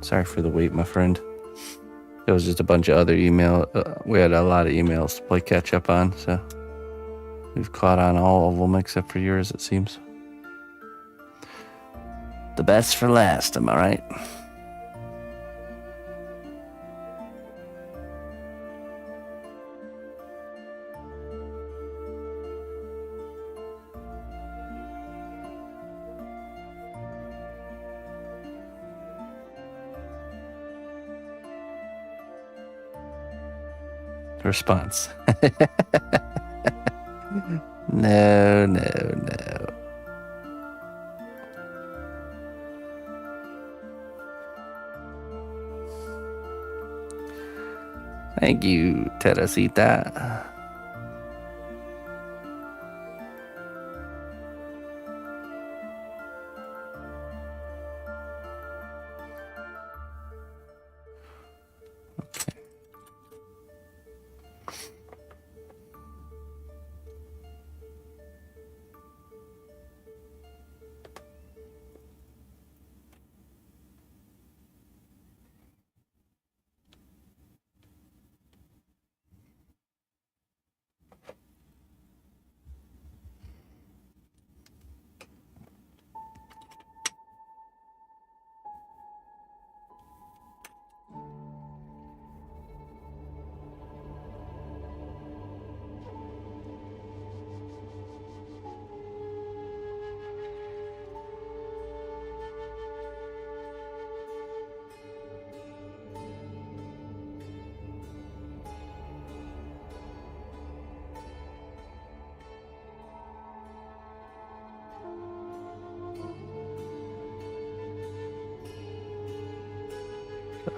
Sorry for the wait, my friend. It was just a bunch of other email. We had a lot of emails to play catch up on, so we've caught on all of them except for yours, it seems. The best for last, am I right? Response. No. Thank you, Teresita.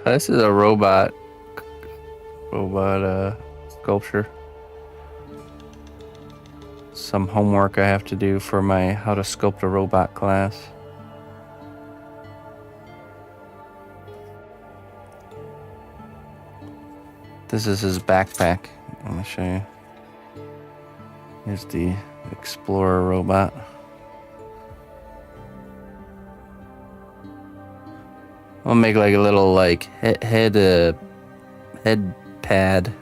This is a robot sculpture. Some homework I have to do for my how to sculpt a robot class. This is his backpack. I'm gonna show you. Here's the Explorer robot. I'll make like a little like head pad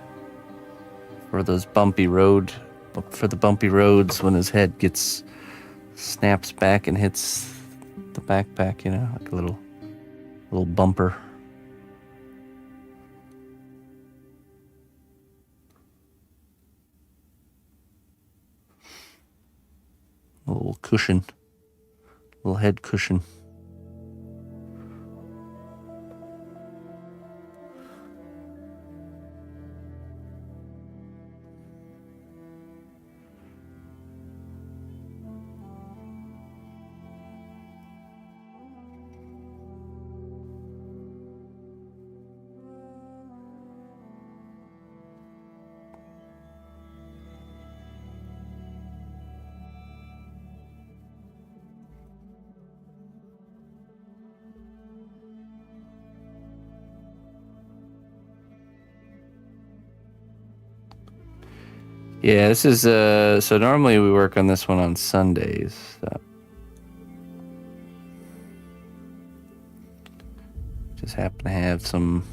for those bumpy roads when his head snaps back and hits the backpack, you know, like a little bumper. A little cushion, little head cushion. Yeah, this is so normally we work on this one on Sundays. So. Just happen to have some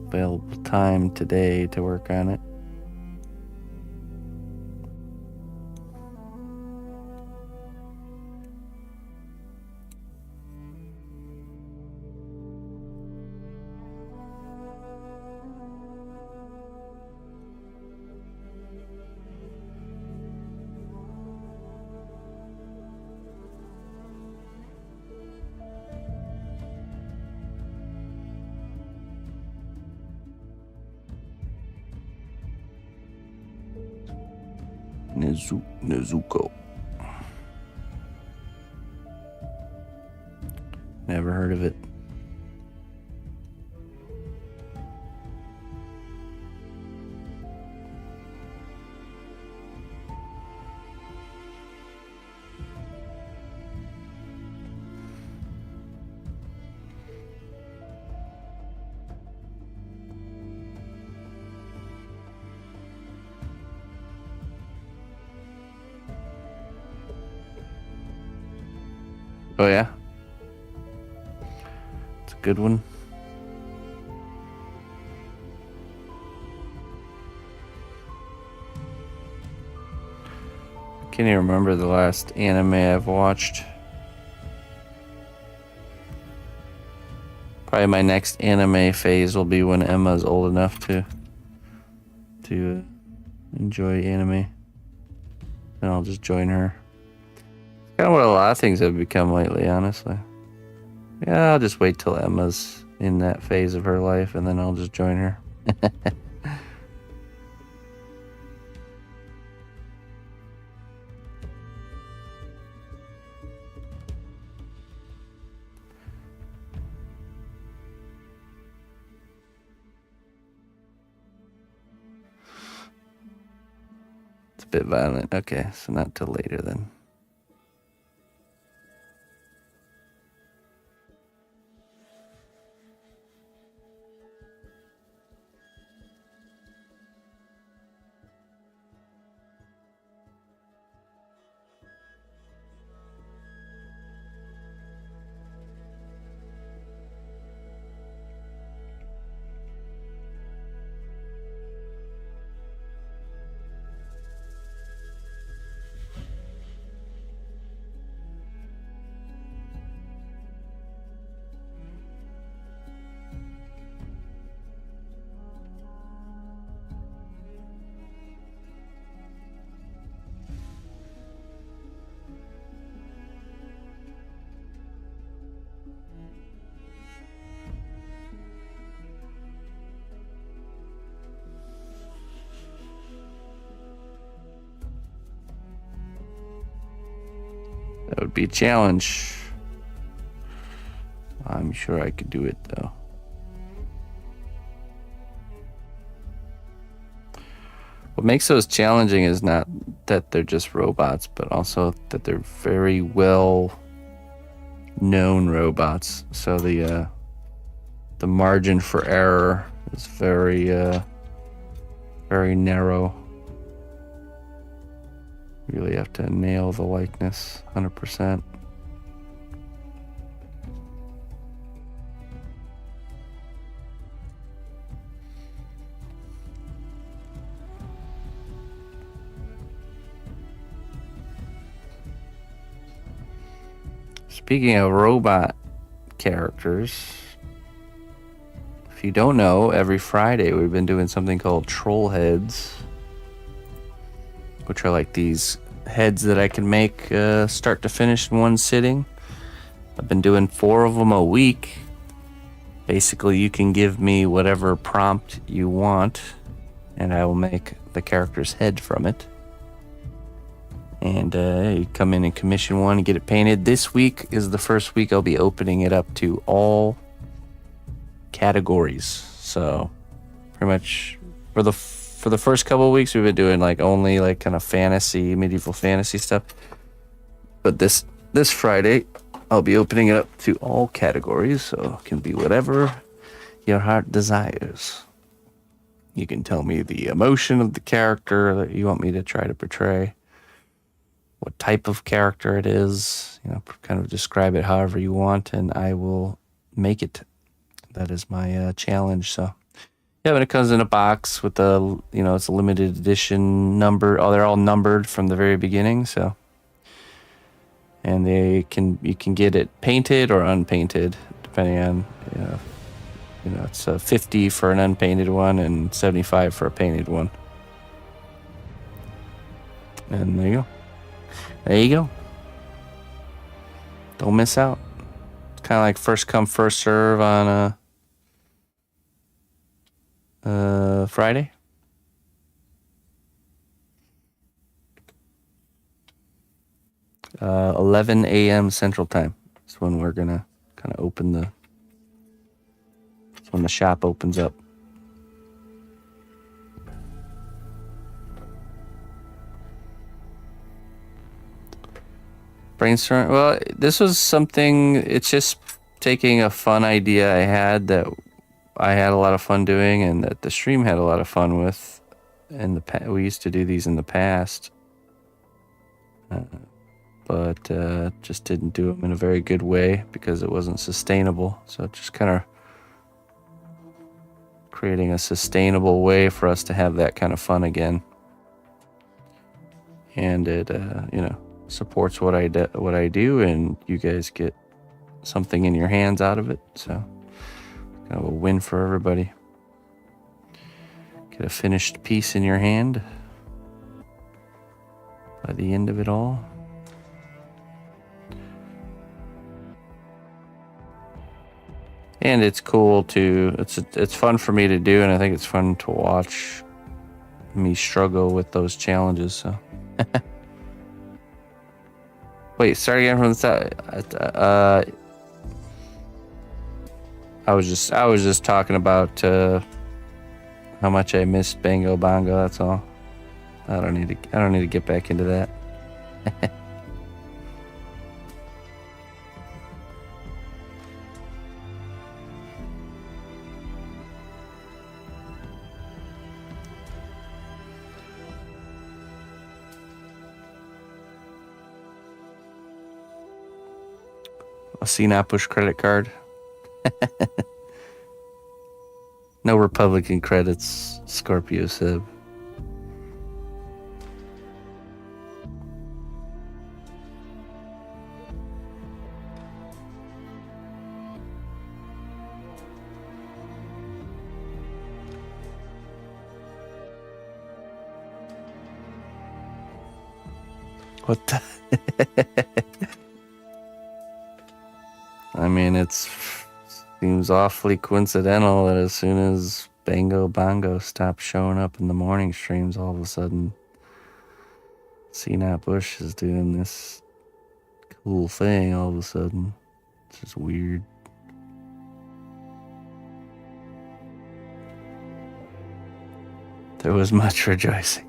available time today to work on it. Nezuko. Never heard of it. Oh yeah, it's a good one. I can't even remember the last anime I've watched. Probably my next anime phase will be when Emma's old enough to enjoy anime, and I'll just join her. Kind of what a lot of things have become lately, honestly. Yeah, I'll just wait till Emma's in that phase of her life, and then I'll just join her. It's a bit violent. Okay, so not till later then. That would be a challenge. I'm sure I could do it though. What makes those challenging is not that they're just robots, but also that they're very well known robots. So the margin for error is very very narrow. You really have to nail the likeness 100%. Speaking of robot characters, if you don't know, every Friday we've been doing something called troll heads, which are like these heads that I can make start to finish in one sitting. I've been doing 4 of them a week. Basically, you can give me whatever prompt you want, and I will make the character's head from it. And you come in and commission one and get it painted. This week is the first week I'll be opening it up to all categories. So pretty much for the first couple of weeks we've been doing like only like kind of fantasy, medieval fantasy stuff. But this Friday I'll be opening it up to all categories, so it can be whatever your heart desires. You can tell me the emotion of the character that you want me to try to portray, what type of character it is, kind of describe it however you want, and I will make it. That is my challenge. So yeah, when it comes in a box with it's a limited edition number. Oh, they're all numbered from the very beginning. So, and you can get it painted or unpainted depending on it's 50 for an unpainted one and 75 for a painted one. And there you go. There you go. Don't miss out. It's kind of like first come, first serve on Friday. Uh, 11 a.m. Central Time. That's when we're gonna kind of open that's when the shop opens up. Brainstorm. Well, this was something. It's just taking a fun idea I had that I had a lot of fun doing, and that the stream had a lot of fun with. And we used to do these in the past, but just didn't do them in a very good way because it wasn't sustainable. So just kind of creating a sustainable way for us to have that kind of fun again, and it supports what I do, and you guys get something in your hands out of it. So kind of a win for everybody. Get a finished piece in your hand by the end of it all. And it's cool to it's fun for me to do, and I think it's fun to watch me struggle with those challenges. So wait, start again from the start. I was just talking about how much I missed Bango Bongo. That's all. I don't need to get back into that. A cnotbusch credit card. No Republican credits, Scorpio Sib. What the? I mean, seems awfully coincidental that as soon as Bango Bongo stopped showing up in the morning streams, all of a sudden cnotbusch is doing this cool thing all of a sudden. It's just weird. There was much rejoicing.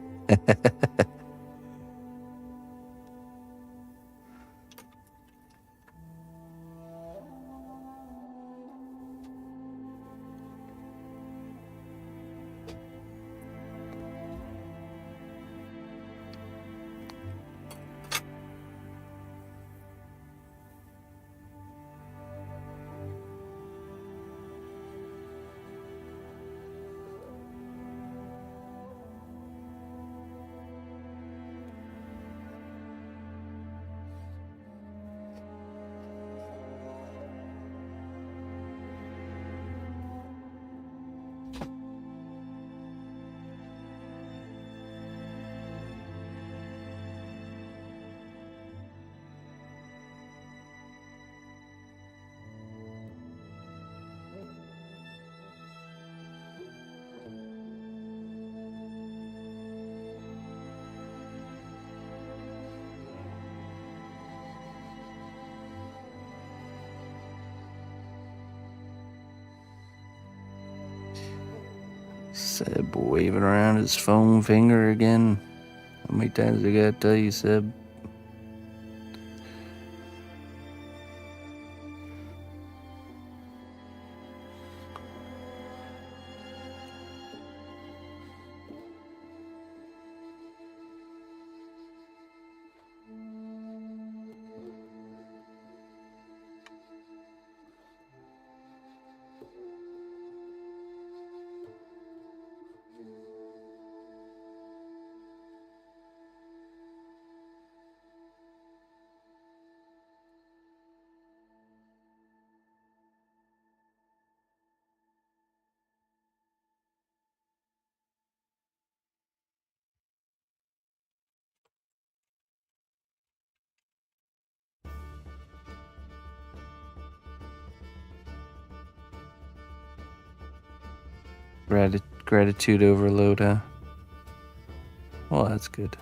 Seb waving around his foam finger again. How many times I gotta tell you, Seb? Gratitude overload, huh? Well, that's good.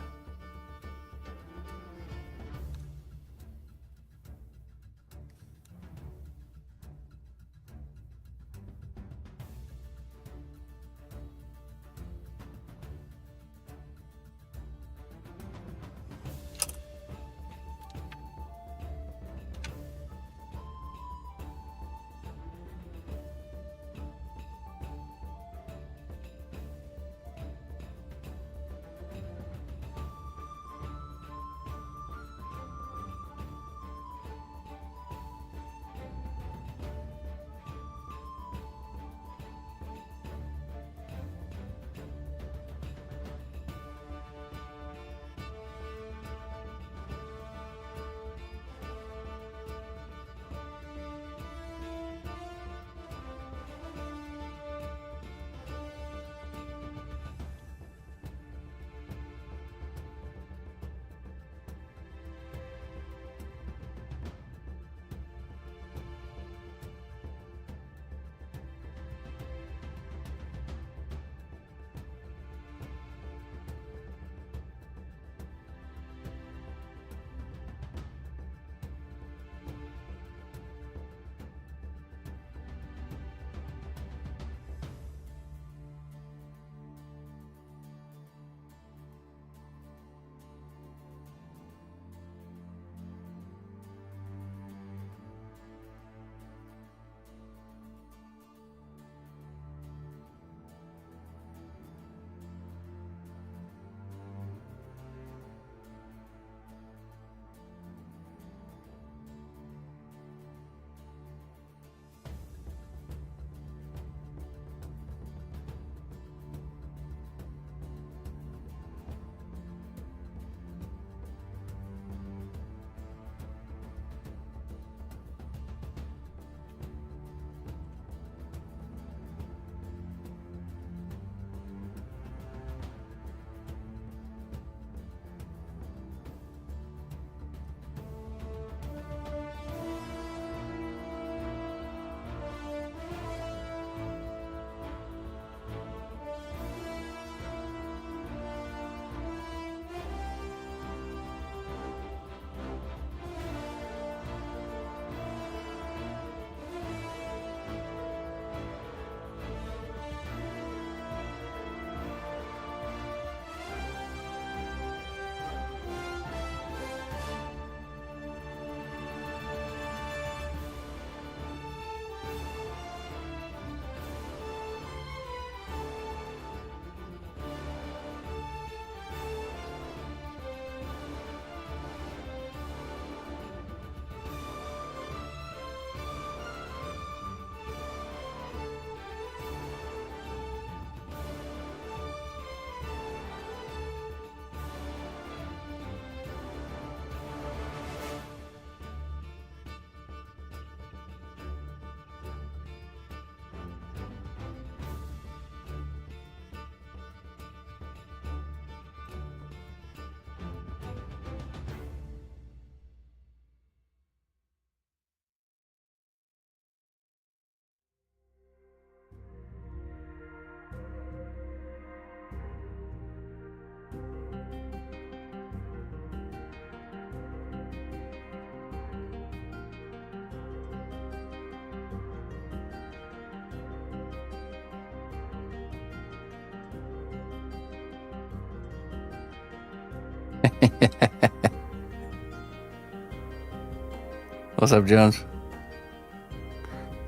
What's up, Jones?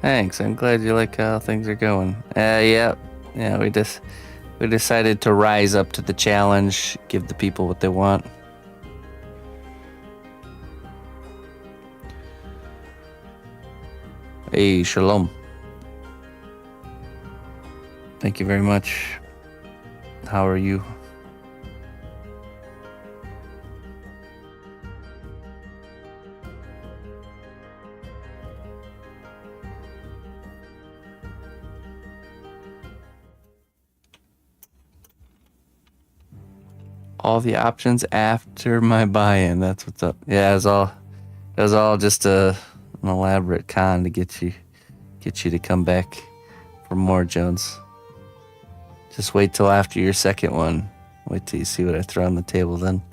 Thanks. I'm glad you like how things are going. Yeah. We decided to rise up to the challenge, give the people what they want. Hey, shalom. Thank you very much. How are you? All the options after my buy-in. That's what's up. Yeah, it was all just an elaborate con to get you to come back for more, Jones. Just wait till after your second one. Wait till you see what I throw on the table then.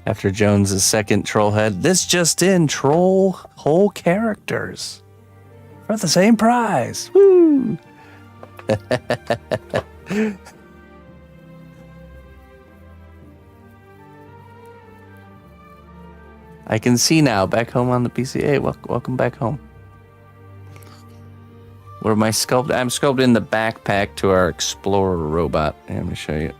After Jones's second troll head, this just in, troll whole characters for the same prize. Woo! I can see now, back home on the PC. Hey, welcome back home. Where am I sculpted? I'm sculpted in the backpack to our explorer robot. Here, let me show you.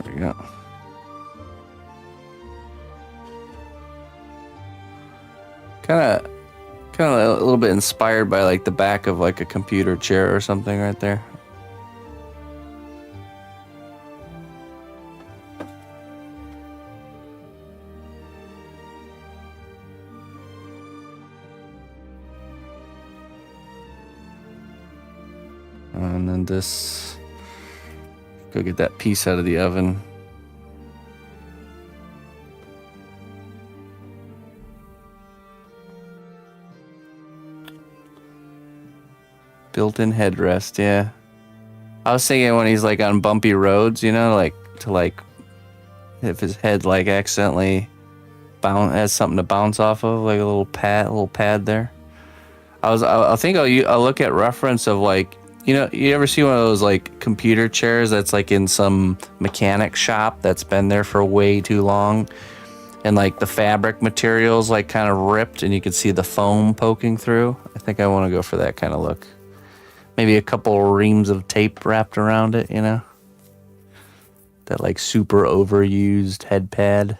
There we go. Kind of a little bit inspired by like the back of like a computer chair or something right there. And then this, go get that piece out of the oven. Built-in headrest, yeah. I was thinking when he's like on bumpy roads, you know, like to like if his head like accidentally has something to bounce off of, like a little pad there. I think I'll look at reference of like, you know, you ever see one of those like computer chairs that's like in some mechanic shop that's been there for way too long, and like the fabric material's like kind of ripped and you can see the foam poking through? I think I want to go for that kind of look. Maybe a couple reams of tape wrapped around it, you know? That like super overused head pad.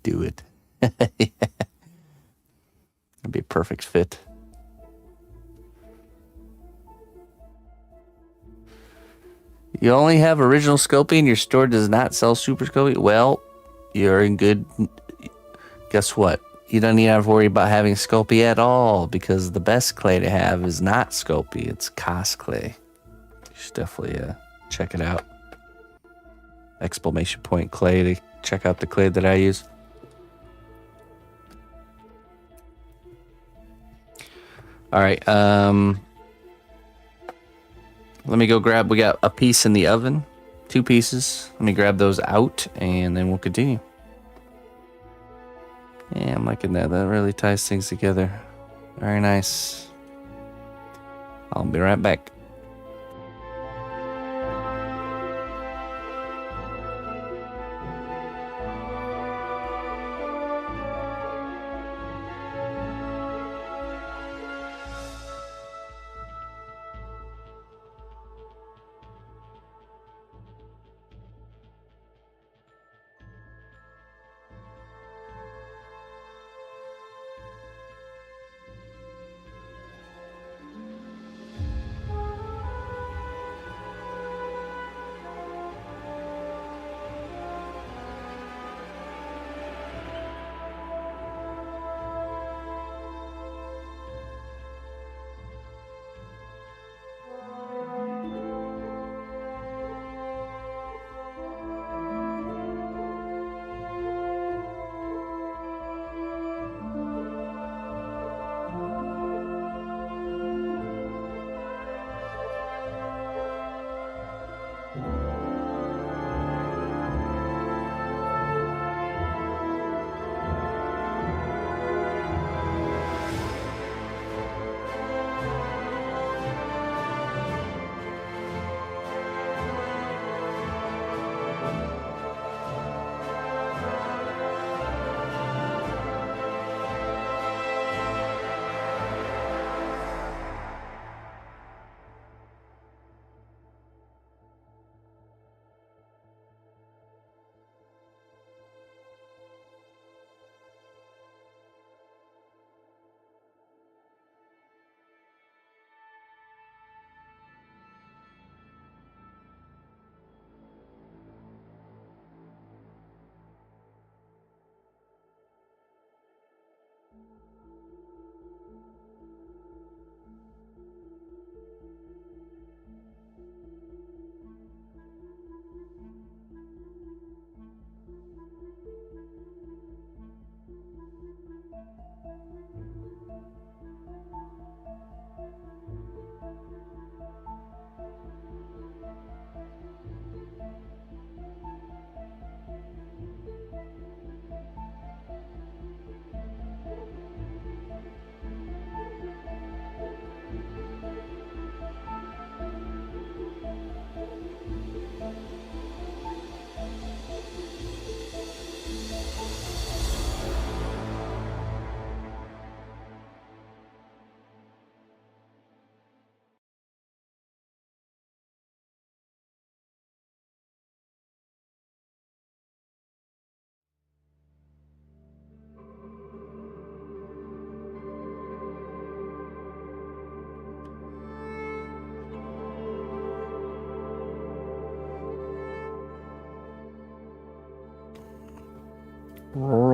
Do it. Yeah. That'd be a perfect fit. You only have original Sculpting, your store does not sell super Sculpting? Well, you're in good... Guess what? You don't even have to worry about having Sculpey at all, because the best clay to have is not Sculpey, it's Cos clay. You should definitely check it out. Exclamation point clay to check out the clay that I use. All right, let me go grab, we got a piece in the oven, 2 pieces. Let me grab those out and then we'll continue. Yeah, I'm liking that. That really ties things together. Very nice. I'll be right back.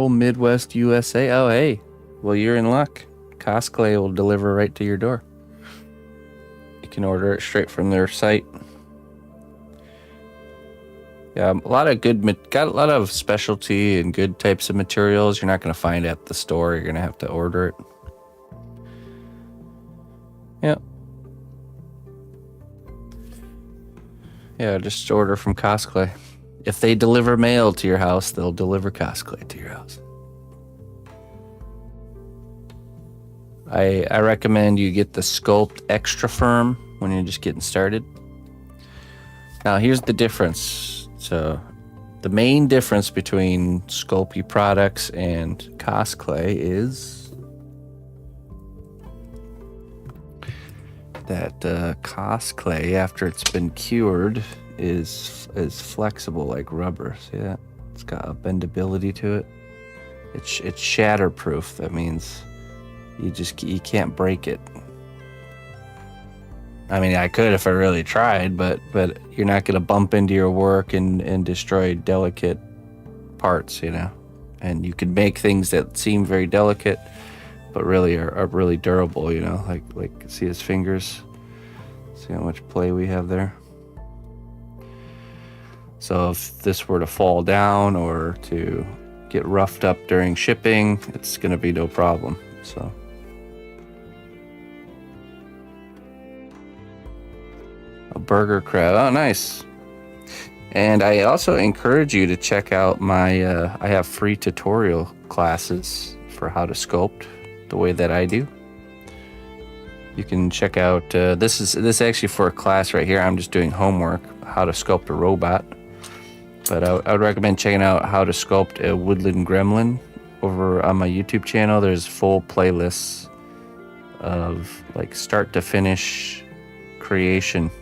rural Midwest USA. Oh, hey. Well, you're in luck. Cosplay will deliver right to your door. You can order it straight from their site. Yeah, a lot of got a lot of specialty and good types of materials you're not going to find at the store. You're going to have to order it. Yeah. Yeah, just order from Cosplay. If they deliver mail to your house, they'll deliver Cosplay to your house. I recommend you get the Sculpt Extra Firm when you're just getting started. Now, here's the difference. So, the main difference between Sculpey products and Cosplay is that Cosplay, after it's been cured, is flexible like rubber. See that? It's got a bendability to it. It's shatterproof. That means you can't break it. I mean, I could if I really tried, but you're not going to bump into your work and destroy delicate parts, you know. And you can make things that seem very delicate, but really are really durable, you know. Like see his fingers. See how much play we have there. So if this were to fall down or to get roughed up during shipping, it's going to be no problem. So. A burger crab. Oh, nice. And I also encourage you to check out my, I have free tutorial classes for how to sculpt the way that I do. You can check out, this is actually for a class right here. I'm just doing homework, how to sculpt a robot. But I would recommend checking out how to sculpt a woodland gremlin over on my YouTube channel. There's full playlists of like start to finish creation.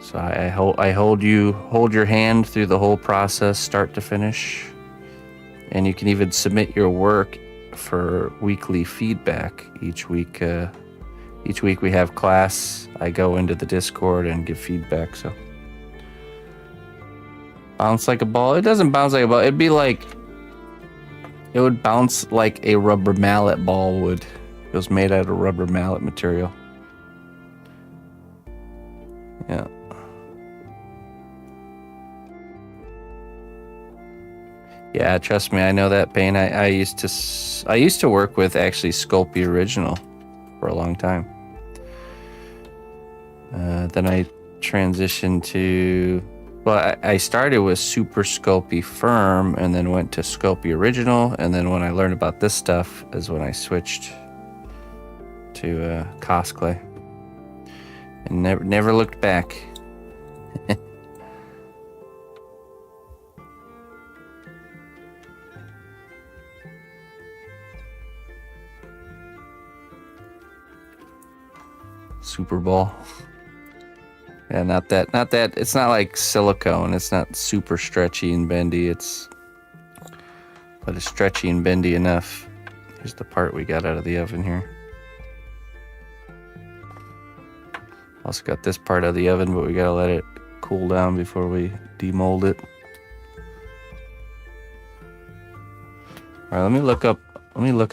So I hold your hand through the whole process, start to finish. And you can even submit your work for weekly feedback. Each week we have class. I go into the Discord and give feedback. So bounce like a ball. It doesn't bounce like a ball. It would bounce like a rubber mallet ball would. It was made out of rubber mallet material. Yeah. Yeah, trust me, I know that pain. I used to work with actually Sculpey Original for a long time. Then I transitioned to, well, I started with Super Sculpey Firm and then went to Sculpey Original. And then when I learned about this stuff is when I switched to Cosplay and never looked back. Super Ball. Yeah, not that, it's not like silicone. It's not super stretchy and bendy. But it's stretchy and bendy enough. Here's the part we got out of the oven here. Also got this part out of the oven, but we gotta let it cool down before we demold it. All right, let me look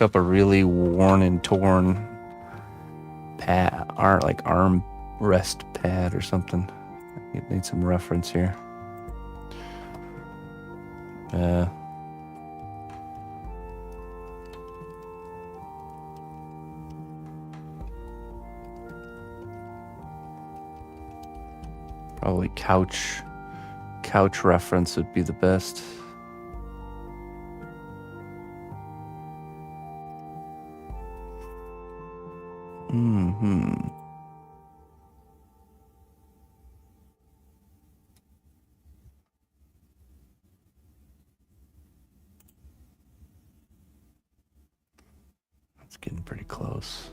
up a really worn and torn pad, like arm rest pad or something. It needs some reference here. Probably couch reference would be the best. It's getting pretty close.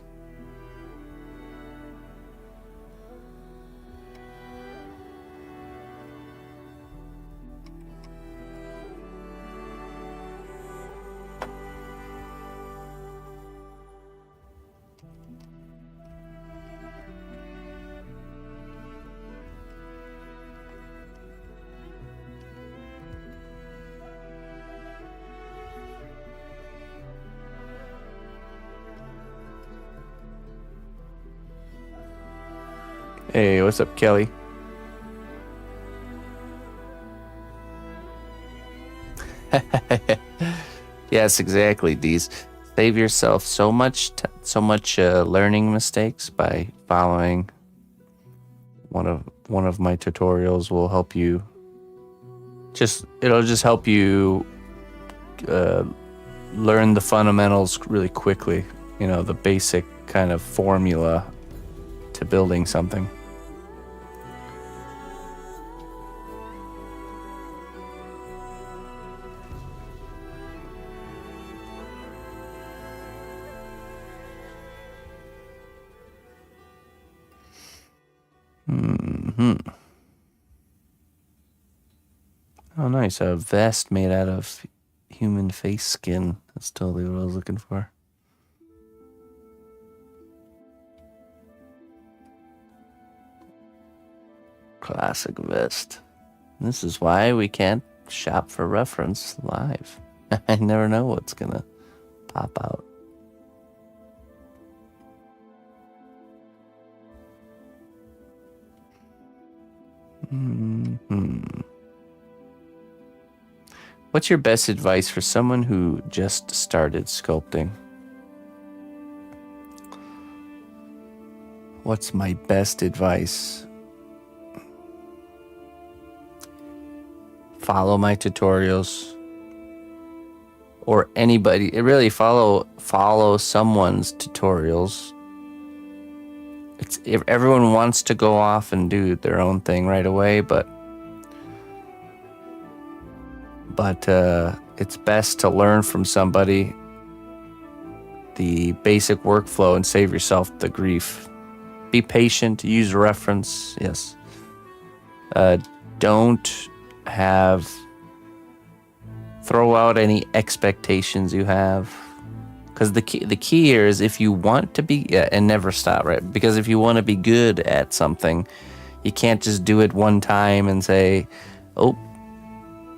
Hey, what's up, Kelly? Yes, exactly, Deez. Save yourself so much learning mistakes by following one of my tutorials. Will help you. It'll just help you learn the fundamentals really quickly. You know, the basic kind of formula to building something. Oh, nice. A vest made out of human face skin. That's totally what I was looking for. Classic vest. This is why we can't shop for reference live. I never know what's gonna pop out. What's your best advice for someone who just started sculpting? What's my best advice? Follow my tutorials. Or anybody, really follow someone's tutorials. If everyone wants to go off and do their own thing right away, but it's best to learn from somebody the basic workflow and save yourself the grief. Be patient, use reference, yes. Don't throw out any expectations you have. Because the key here is if you want to be, and never stop, right? Because if you want to be good at something, you can't just do it one time and say, oh,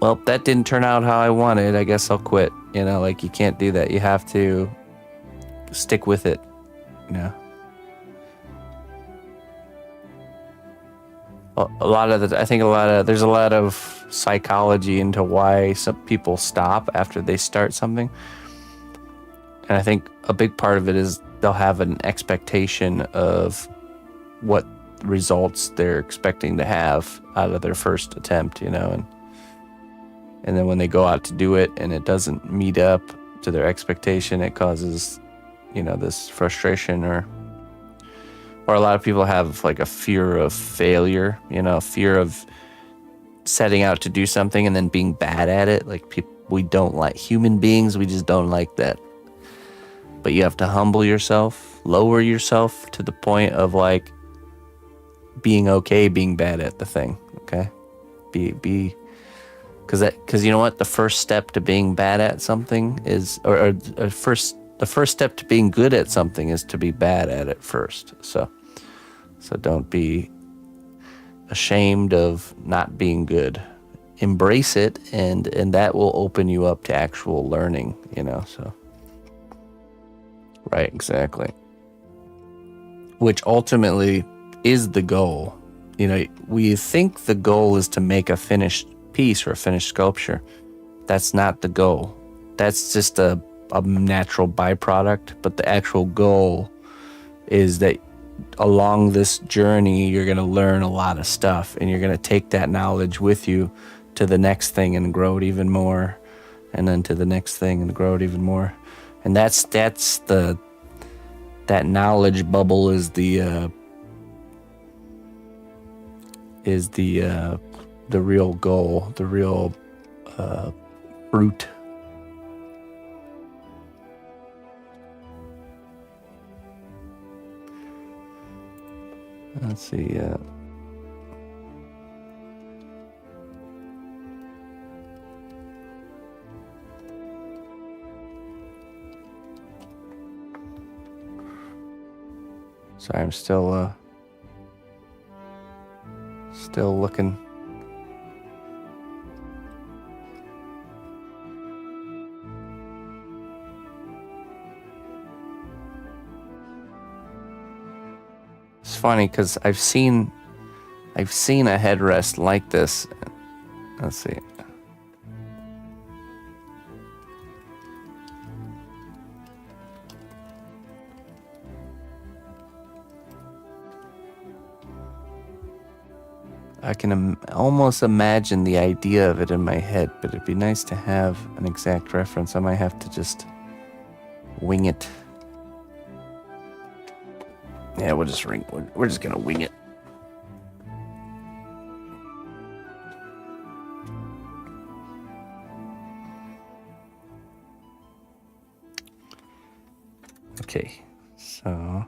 well, that didn't turn out how I wanted. I guess I'll quit. You know, like you can't do that. You have to stick with it. You know. There's a lot of psychology into why some people stop after they start something. And I think a big part of it is they'll have an expectation of what results they're expecting to have out of their first attempt, you know, and then when they go out to do it and it doesn't meet up to their expectation, it causes, you know, this frustration or a lot of people have like a fear of failure, you know, fear of setting out to do something and then being bad at it. Like we don't like human beings. We just don't like that. But you have to humble yourself, lower yourself to the point of like being okay being bad at the thing. Okay. Because you know what? The first step to being bad at something is, the first step to being good at something is to be bad at it first. So don't be ashamed of not being good. Embrace it, and that will open you up to actual learning, you know, so. Right, exactly. Which ultimately is the goal. You know, we think the goal is to make a finished piece or a finished sculpture. That's not the goal. That's just a natural byproduct, but the actual goal is that along this journey, you're going to learn a lot of stuff, and you're going to take that knowledge with you to the next thing and grow it even more, and then to the next thing and grow it even more. And that knowledge bubble is the real goal, the real fruit. Let's see. Sorry, I'm still looking. funny because I've seen a headrest like this. Let's see. I can almost imagine the idea of it in my head, but it'd be nice to have an exact reference. I might have to just wing it. Yeah, we're just gonna wing it. Okay, so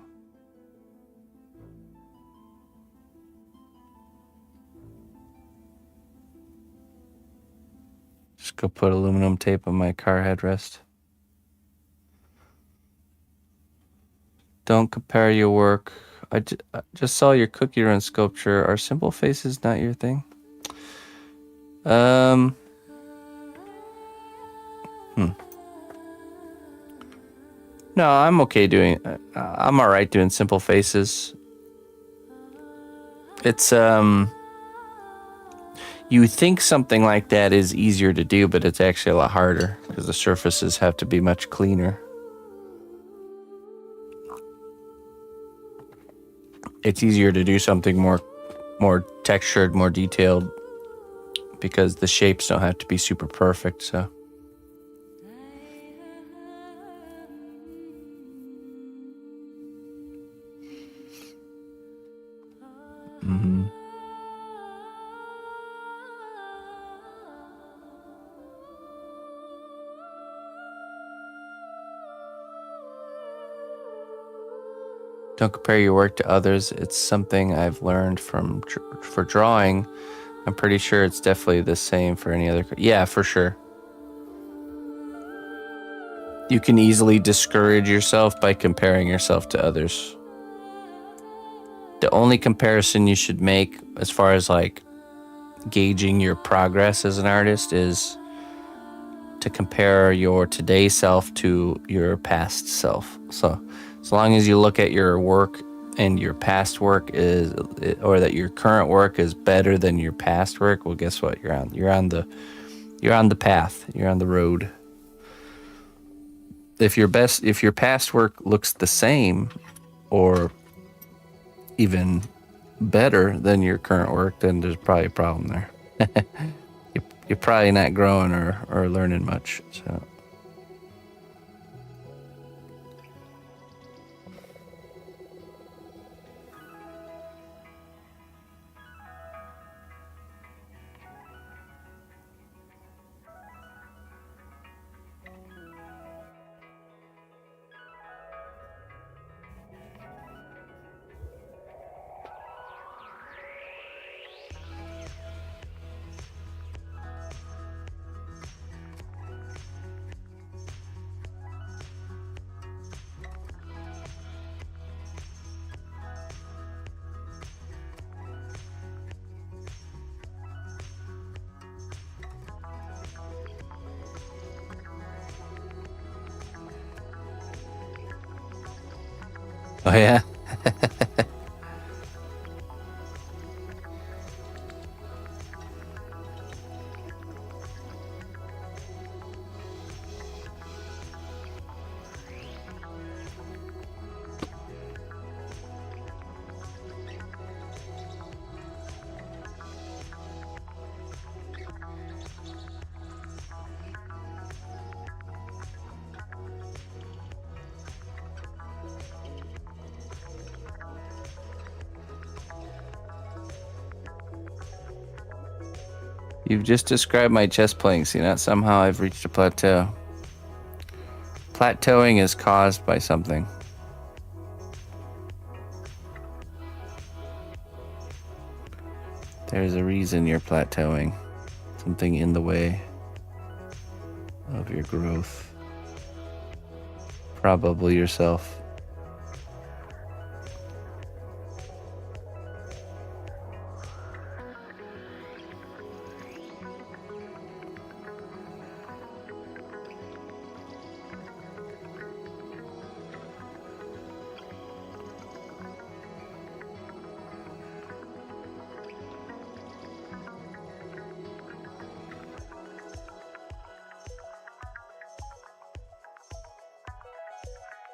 just go put aluminum tape on my car headrest. Don't compare your work. I just saw your cookie run sculpture. Are simple faces not your thing? No, I'm okay doing. I'm all right doing simple faces. It's you think something like that is easier to do, but it's actually a lot harder because the surfaces have to be much cleaner. It's easier to do something more textured, more detailed, because the shapes don't have to be super perfect. So. Mm-hmm. Don't compare your work to others. It's something I've learned for drawing. I'm pretty sure it's definitely the same for any other. Yeah, for sure. You can easily discourage yourself by comparing yourself to others. The only comparison you should make as far as like gauging your progress as an artist is to compare your today self to your past self. So as long as you look at your work and your past work or that your current work is better than your past work, well, guess what? You're on the path. You're on the road. If your past work looks the same or even better than your current work, then there's probably a problem there. You're probably not growing or learning much. So. Oh yeah. You've just described my chess playing scene. That somehow I've reached a plateau. Plateauing is caused by something. There's a reason you're plateauing. Something in the way of your growth. Probably yourself.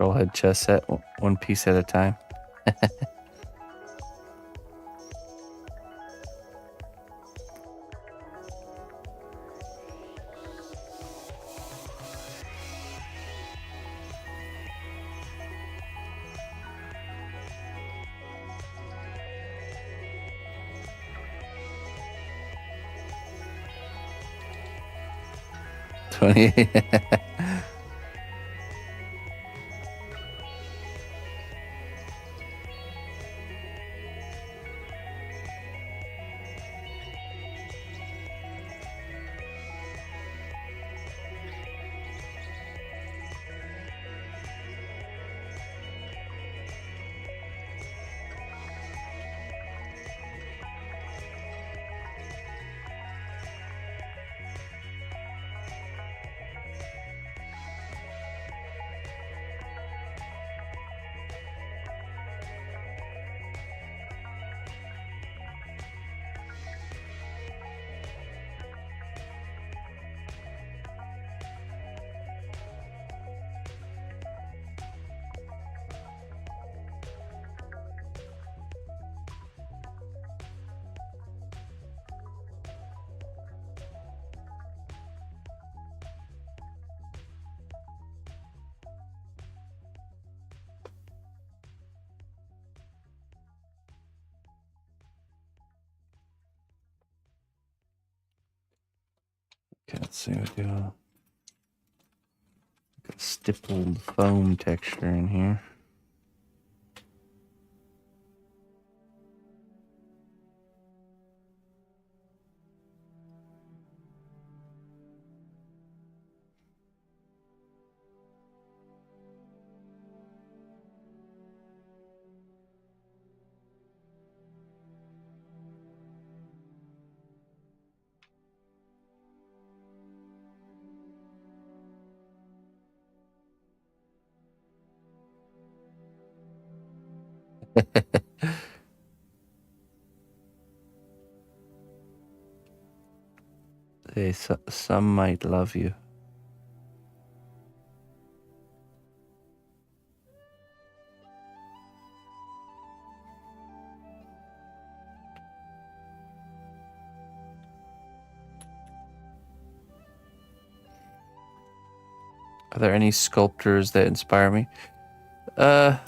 Trollhead chess set, one piece at a time. Okay, let's see. We do a stippled foam texture in here. Some might love you. Are there any sculptors that inspire me? I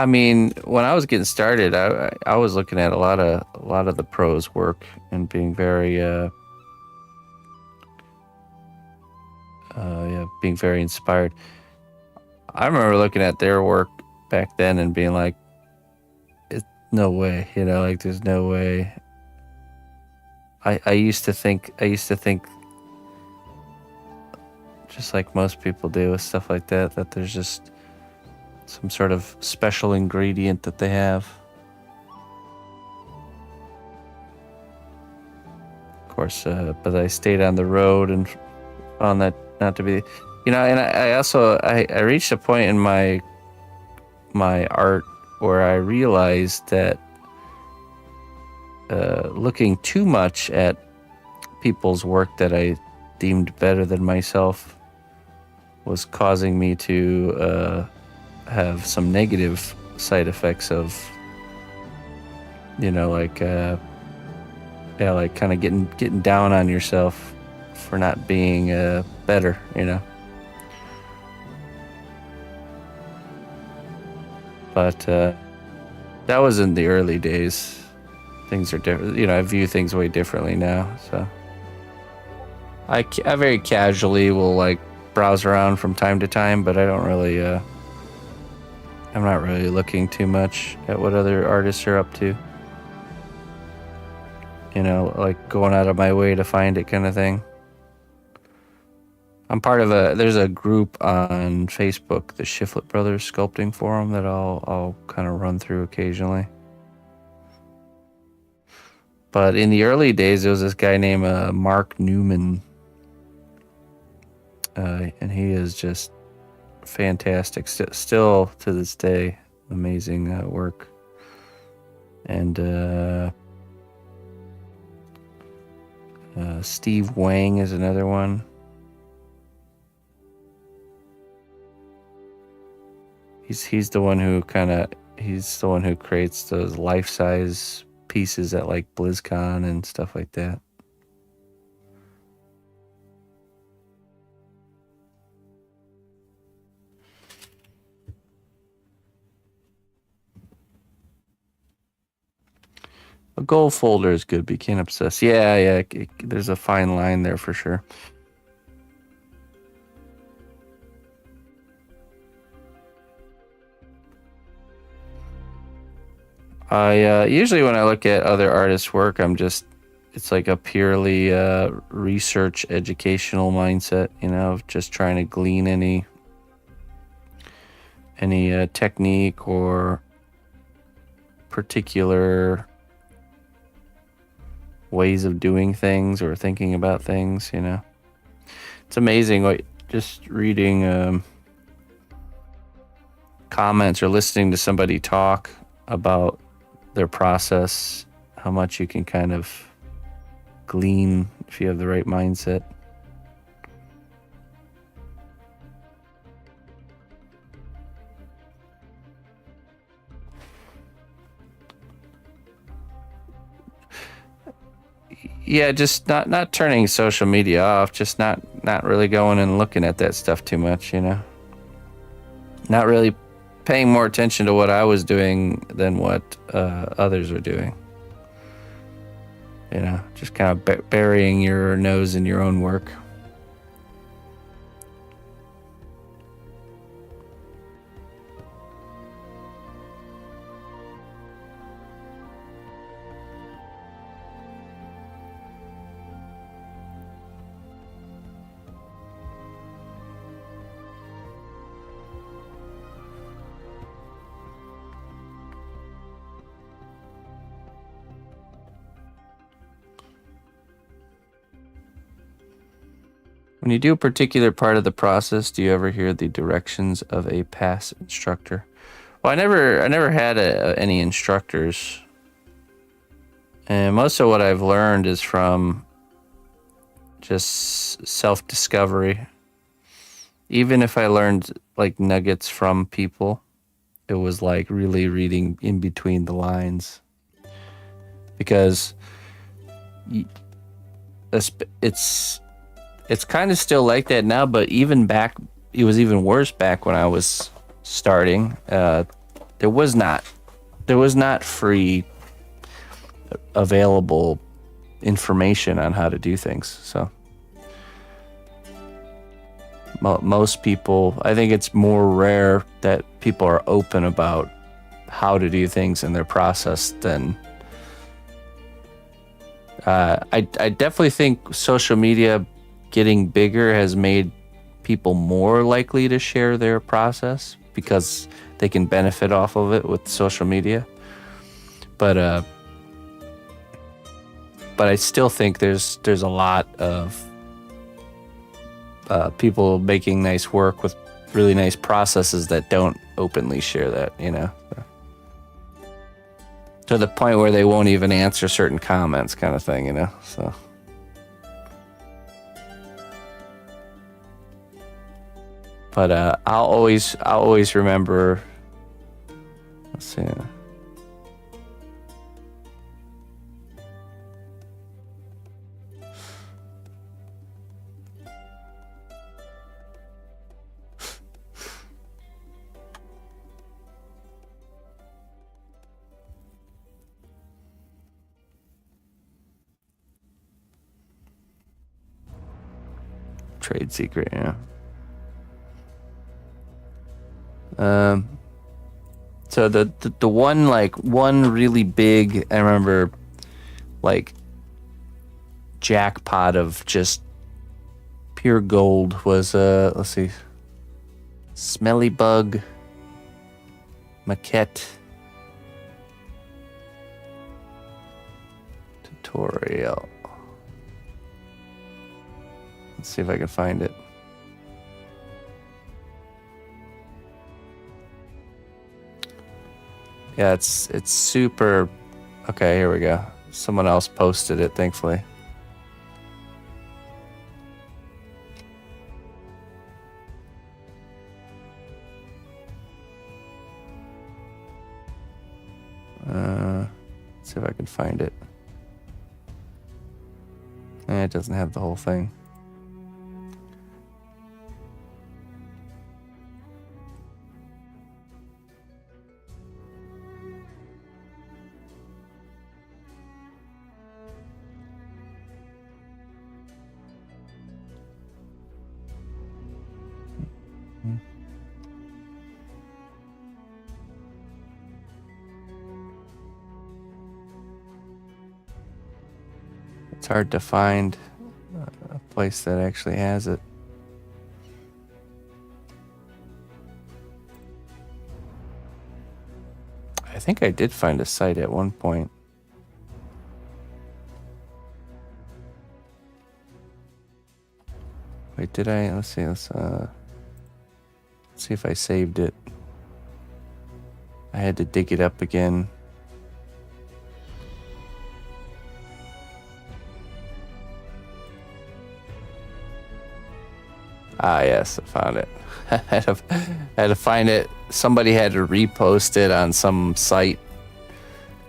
mean, when I was getting started, I was looking at a lot of the pros' work and being very being very inspired. I remember looking at their work back then and being like, "It's no way," like there's no way. I used to think just like most people do with stuff like that there's just some sort of special ingredient that they have. Of course, but I stayed on the road and found that not to be, and I also I reached a point in my art where I realized that looking too much at people's work that I deemed better than myself was causing me to have some negative side effects of, like kind of getting down on yourself for not being better, But that was in the early days. Things are different. I view things way differently now. So I very casually will like browse around from time to time, but I don't really. I'm not really looking too much at what other artists are up to. Like going out of my way to find it, kind of thing. I'm part of there's a group on Facebook, the Shiflett Brothers Sculpting Forum, that I'll kind of run through occasionally. But in the early days, there was this guy named Mark Newman, and he is just fantastic. Still to this day, amazing work. And Steve Wang is another one. He's the one who creates those life-size pieces at like BlizzCon and stuff like that. A goal folder is good, but you can't obsess. Yeah, there's a fine line there for sure. I usually when I look at other artists' work, it's like a purely research, educational mindset, of just trying to glean any technique or particular ways of doing things or thinking about things. It's amazing what just reading comments or listening to somebody talk about their process, how much you can kind of glean if you have the right mindset. Yeah, just not turning social media off, just not really going and looking at that stuff too much, Not really paying more attention to what I was doing than what others are doing. Just kind of burying your nose in your own work. When you do a particular part of the process, do you ever hear the directions of a past instructor? Well, I never had any instructors, and most of what I've learned is from just self-discovery. Even if I learned like nuggets from people, it was like really reading in between the lines, because it's kind of still like that now, but it was even worse back when I was starting. There was not free available information on how to do things. So most people, I think it's more rare that people are open about how to do things in their process than I definitely think social media getting bigger has made people more likely to share their process because they can benefit off of it with social media. But I still think there's a lot of people making nice work with really nice processes that don't openly share that, to the point where they won't even answer certain comments, kind of thing, so. But I'll always remember. Let's see. Trade secret, yeah. So the one really big, I remember, like, jackpot of just pure gold was let's see, Smelly Bug maquette tutorial. Let's see if I can find it. Yeah, it's super. Okay, here we go. Someone else posted it, thankfully. see if I can find it. It doesn't have the whole thing. It's hard to find a place that actually has it. I think I did find a site at one point. Wait, did I? Let's see. Let's see if I saved it. I had to dig it up again. Ah, yes, I found it. I had to find it. Somebody had to repost it on some site.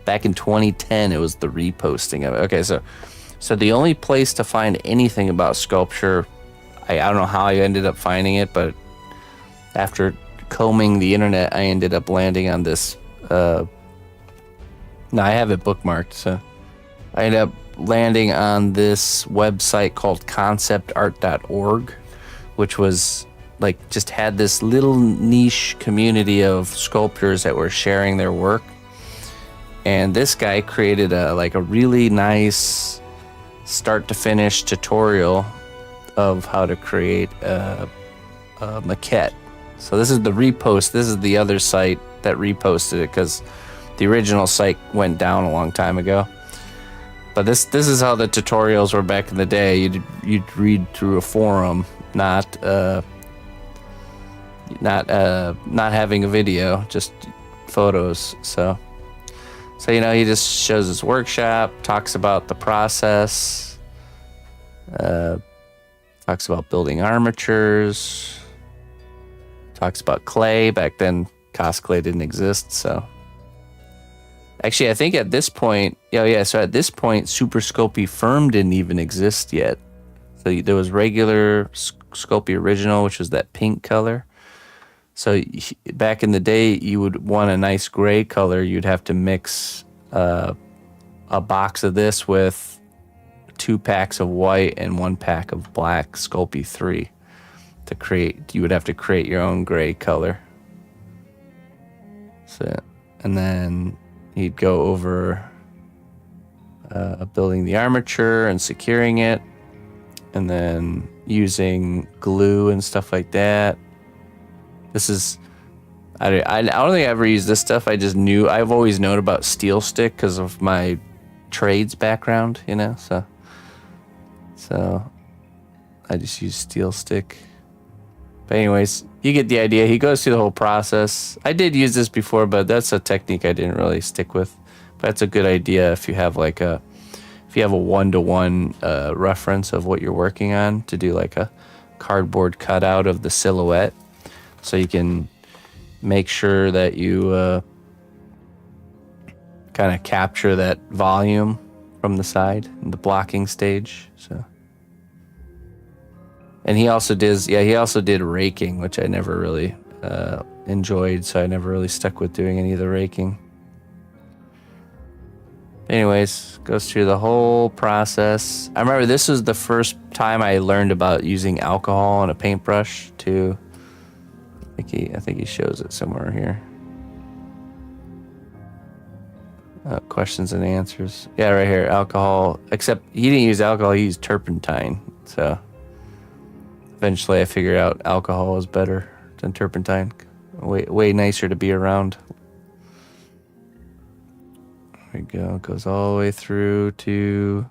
Back in 2010, it was the reposting of it. Okay, so the only place to find anything about sculpture, I don't know how I ended up finding it, but after combing the internet, I ended up landing on this. No, I have it bookmarked, so I ended up landing on this website called conceptart.org, which was like just had this little niche community of sculptors that were sharing their work. And this guy created a really nice start to finish tutorial of how to create a maquette. So this is the repost. This is the other site that reposted it because the original site went down a long time ago. But this is how the tutorials were back in the day. You'd read through a forum, not having a video, just photos. So he just shows his workshop, talks about the process, talks about building armatures, talks about clay. Back then, Cos clay didn't exist, so. Actually, I think at this point, so at this point, Super Sculpey Firm didn't even exist yet. So there was regular Sculpey Original, which was that pink color. So back in the day, you would want a nice gray color. You'd have to mix a box of this with 2 packs of white and 1 pack of black Sculpey 3 to create. You would have to create your own gray color. So, and then he'd go over building the armature and securing it, and then using glue and stuff like that. This is, I don't think I ever used this stuff. I've always known about steel stick because of my trades background, so I just use steel stick. But anyways, you get the idea. He goes through the whole process. I did use this before, but that's a technique I didn't really stick with. But that's a good idea if you have a one-to-one reference of what you're working on, to do like a cardboard cutout of the silhouette, so you can make sure that you kind of capture that volume from the side in the blocking stage. So. And he also did raking, which I never really enjoyed, so I never really stuck with doing any of the raking. Anyways, goes through the whole process. I remember this was the first time I learned about using alcohol and a paintbrush too. I think he shows it somewhere here. Questions and answers. Yeah, right here, alcohol. Except he didn't use alcohol, he used turpentine. So eventually I figured out alcohol is better than turpentine. Way nicer to be around. There we go. It goes all the way through to,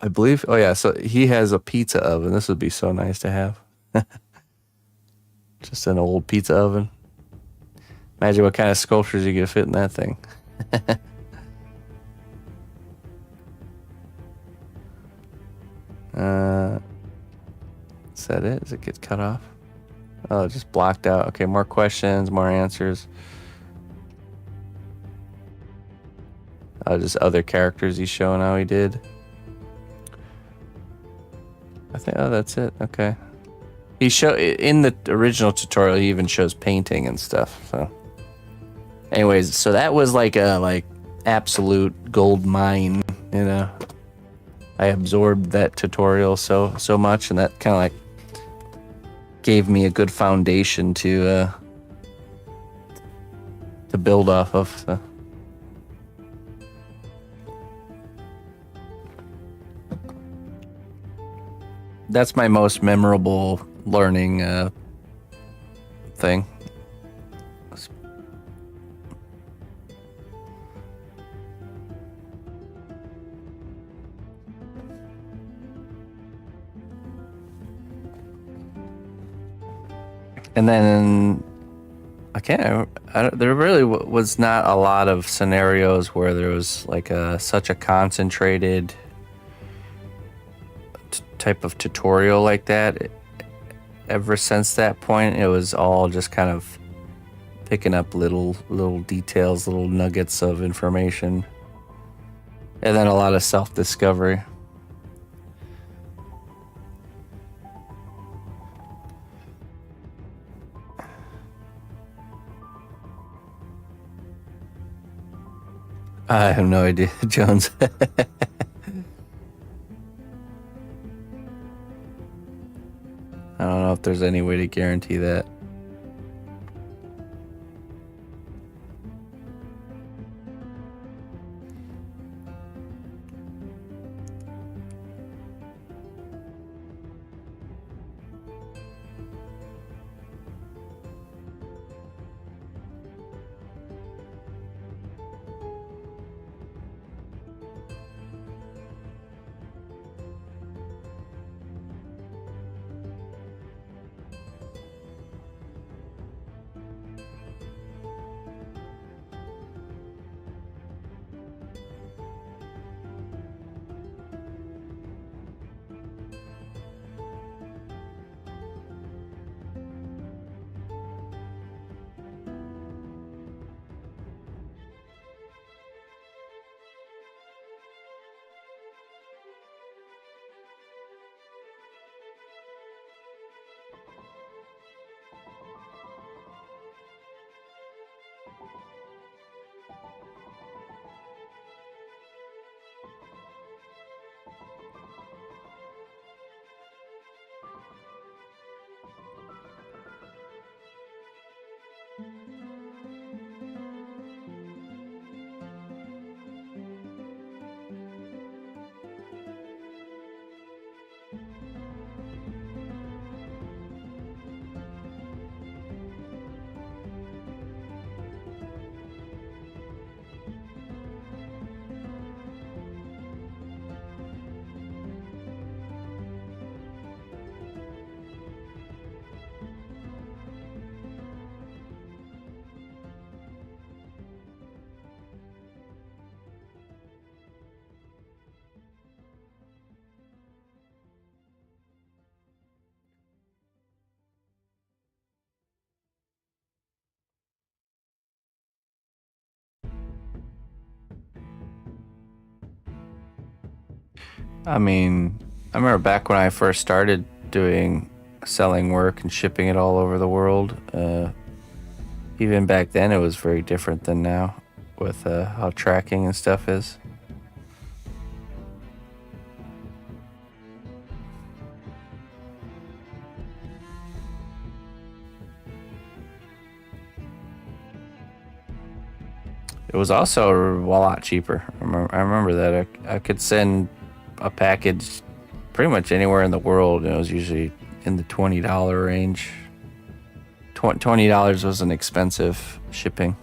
I believe, oh yeah, so he has a pizza oven. This would be so nice to have. Just an old pizza oven. Imagine what kind of sculptures you could fit in that thing. Is that it? Does it get cut off? Oh, just blocked out. Okay, more questions, more answers. Just other characters he's showing how he did. I think, oh, that's it. Okay. He in the original tutorial, he even shows painting and stuff. So, anyways, so that was like a absolute gold mine. You know, I absorbed that tutorial so much, and that kind of like gave me a good foundation to build off of. So. That's my most memorable learning thing. And then there really was not a lot of scenarios where there was like such a concentrated type of tutorial like that. Ever since that point, it was all just kind of picking up little details, little nuggets of information, and then a lot of self-discovery. I have no idea, Jones. I don't know if there's any way to guarantee that. I mean, I remember back when I first started selling work and shipping it all over the world. Even back then, it was very different than now with how tracking and stuff is. It was also a lot cheaper. I remember that I could send a package pretty much anywhere in the world, and it was usually in the $20 range. $20 wasn't expensive shipping.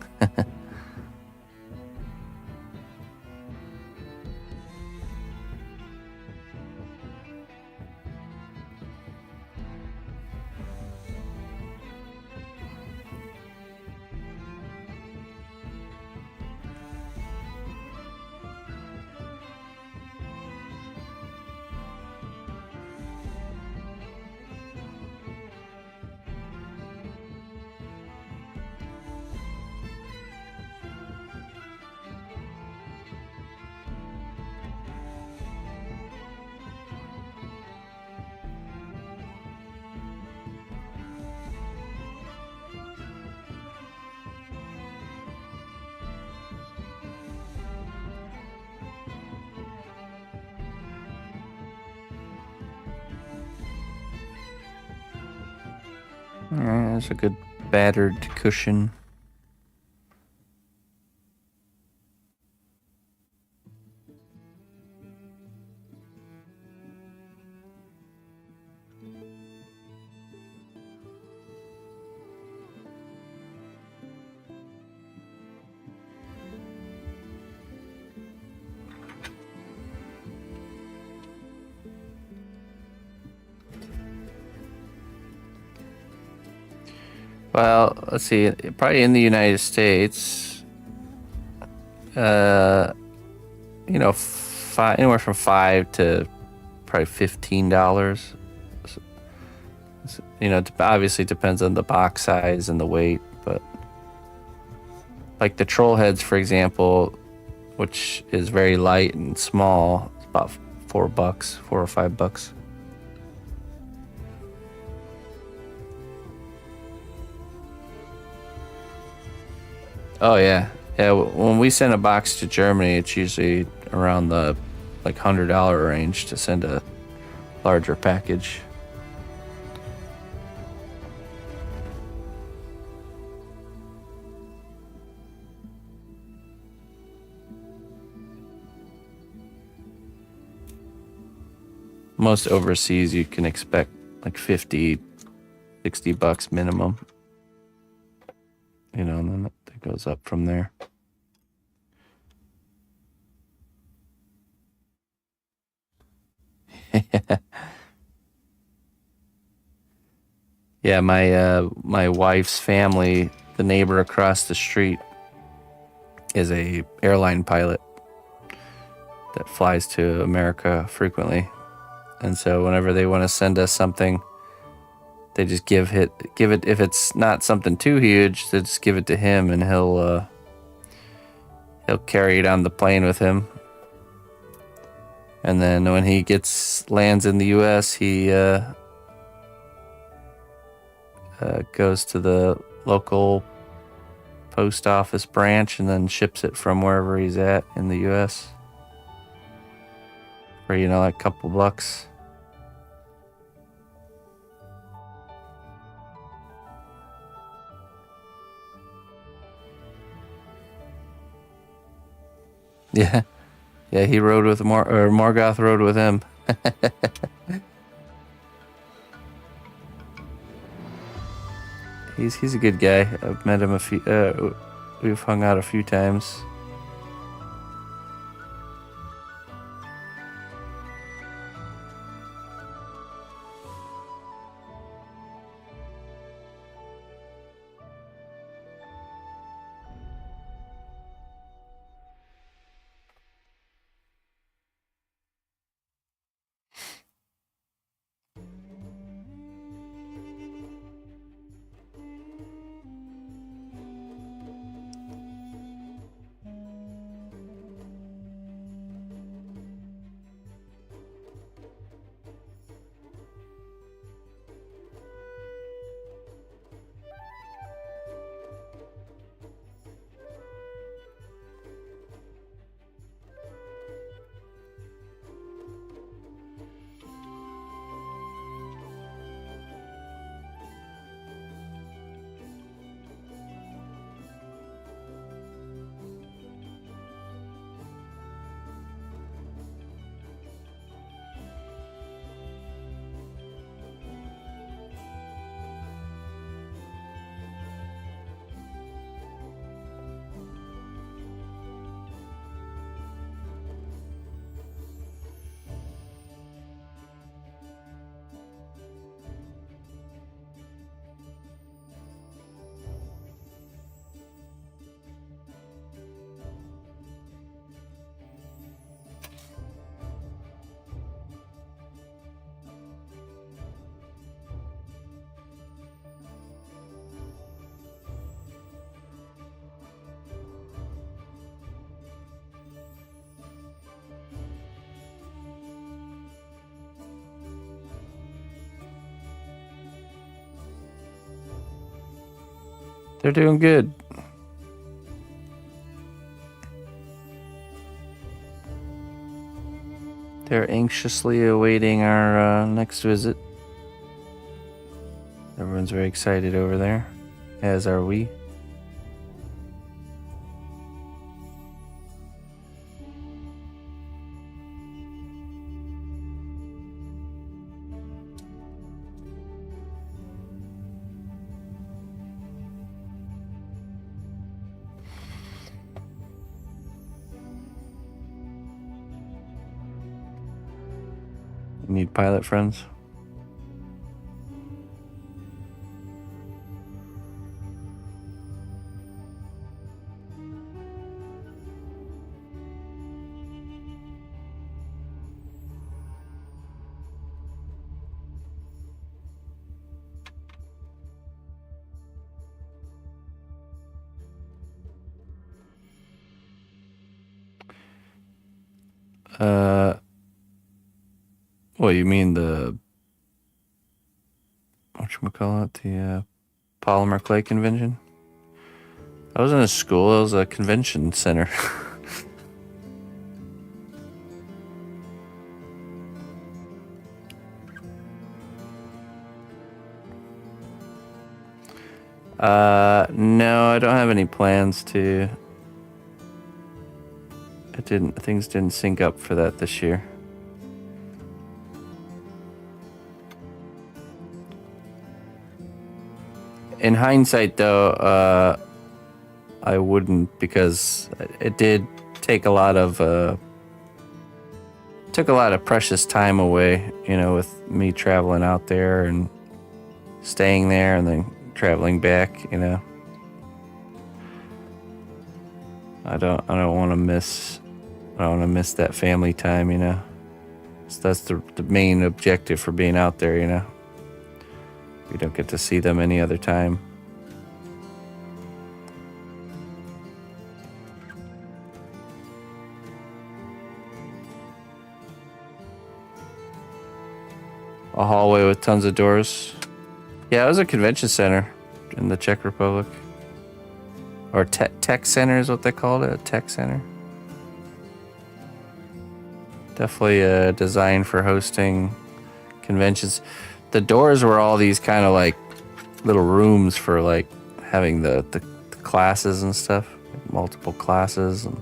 Alright, there's a good battered cushion. Well, let's see. Probably in the United States, you know, anywhere from $5 to probably $15. You know, it obviously depends on the box size and the weight, but like the troll heads, for example, which is very light and small, it's about $4, $4 or $5. Oh yeah, yeah. When we send a box to Germany, it's usually around the like $100 range to send a larger package. Most overseas, you can expect like $50, $60 minimum. You know, and then it goes up from there. Yeah, my wife's family, the neighbor across the street, is a airline pilot that flies to America frequently. And so whenever they want to send us something, they just give it if it's not something too huge, they just give it to him, and he'll carry it on the plane with him. And then when he lands in the U.S., he goes to the local post office branch and then ships it from wherever he's at in the U.S. for, you know, like a couple bucks. Yeah, yeah. He rode with Morgoth rode with him. He's a good guy. I've met him a few. We've hung out a few times. They're doing good. They're anxiously awaiting our next visit. Everyone's very excited over there, as are we. You need pilot friends? What you mean the whatchamacallit, the polymer clay convention? I was in a school, it was a convention center. No, I don't have any plans to. Things didn't sync up for that this year. In hindsight, though, I wouldn't, because it did take a lot of precious time away, with me traveling out there and staying there and then traveling back, I don't want to miss that family time, So that's the main objective for being out there, We don't get to see them any other time. A hallway with tons of doors. Yeah, it was a convention center in the Czech Republic. Or tech center is what they called it, a tech center. Definitely designed for hosting conventions. The doors were all these kind of like little rooms for like having the classes and stuff, like multiple classes and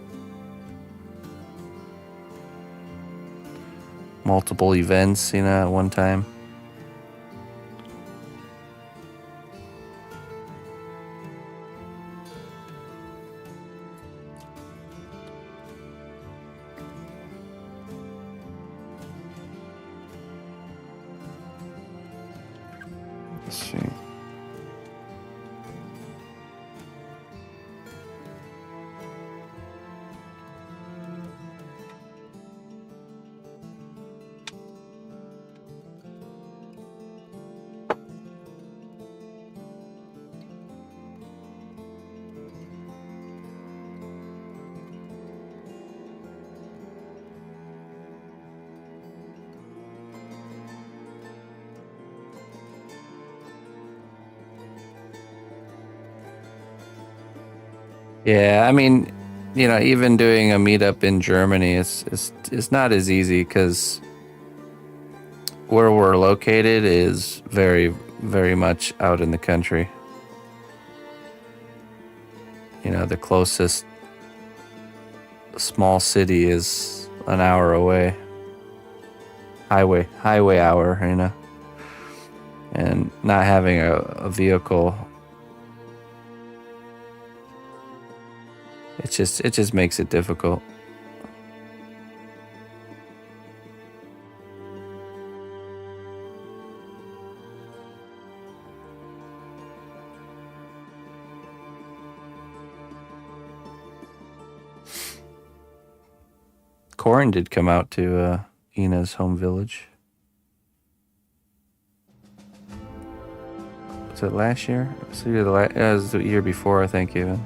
multiple events, at one time. Let's see. Yeah, I mean, even doing a meetup in Germany is not as easy, because where we're located is very, very much out in the country. The closest small city is an hour away. Highway hour, And not having a vehicle, it just makes it difficult. Corin did come out to Ina's home village. Was it last year? It was the year before, I think, even.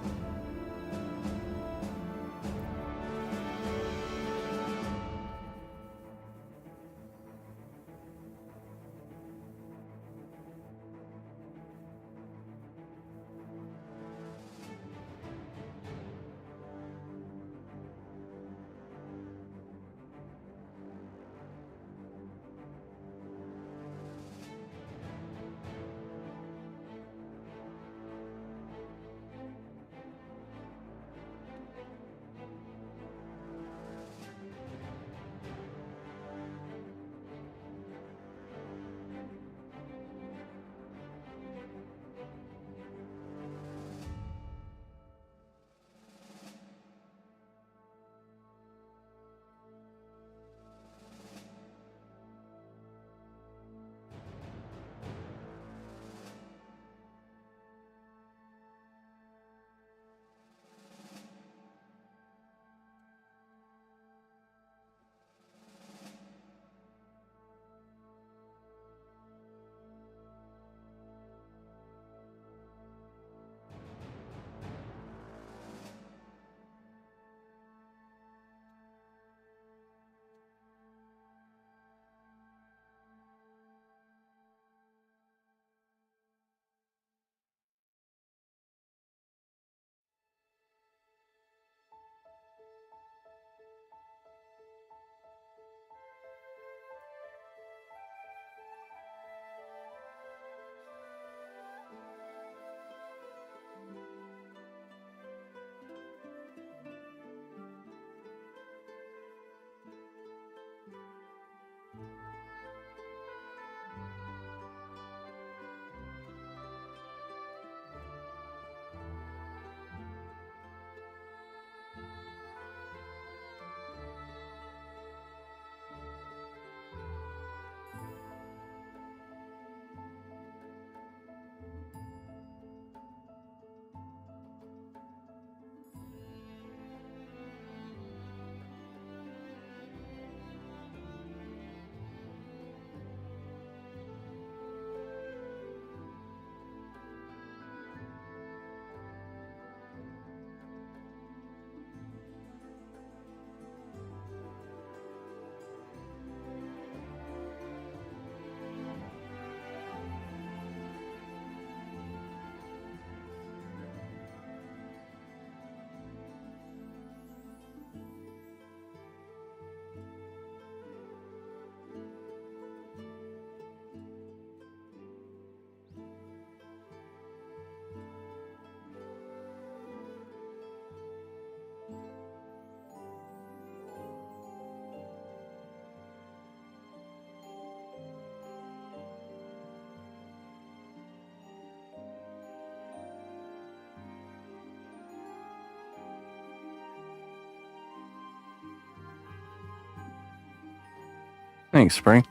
Thanks, Spring.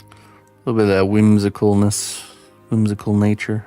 A little bit of that whimsicalness, whimsical nature.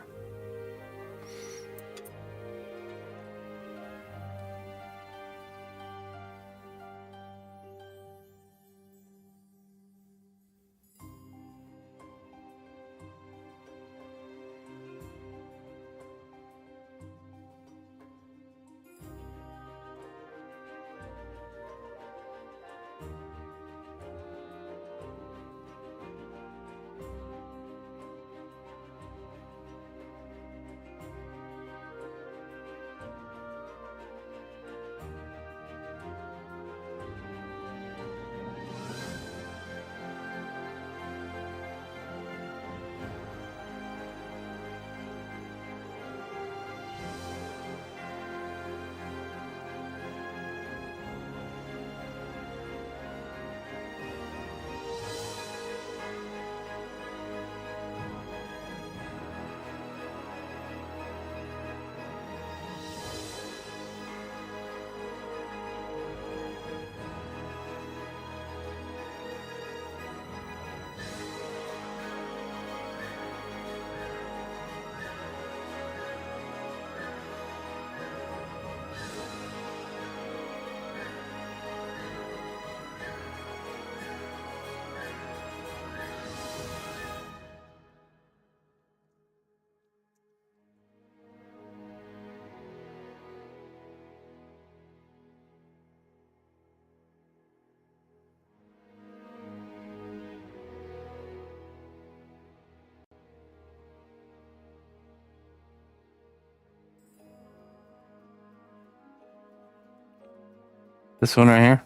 This one right here.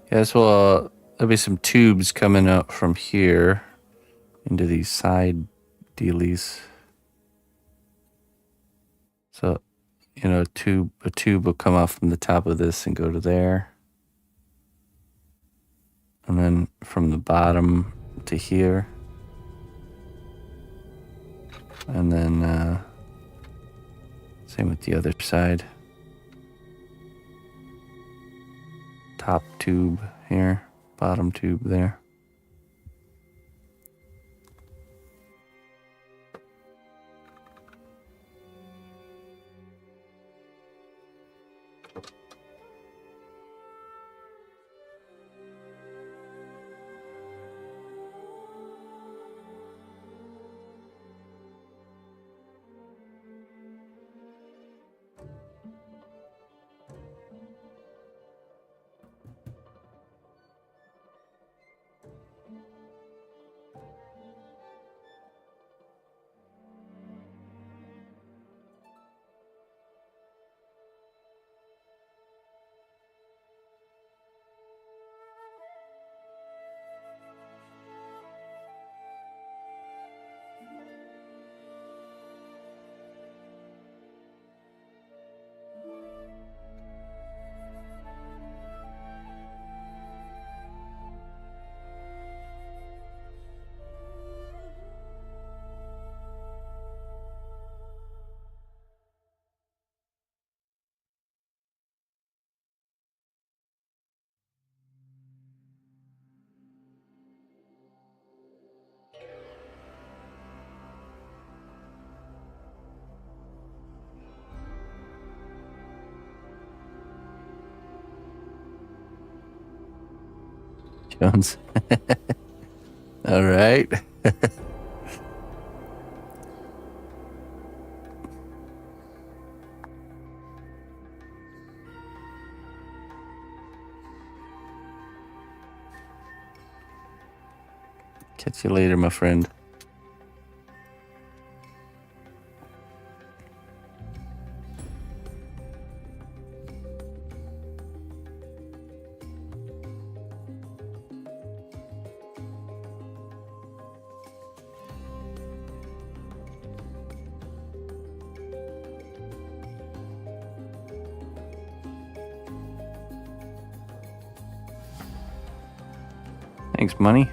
Yeah, so there'll be some tubes coming up from here into these side dealies. So, you know, a tube will come off from the top of this and go to there. And then from the bottom to here. And then same with the other side. Top tube here, bottom tube there. Jones. All right. Catch you later, my friend. Thanks, money.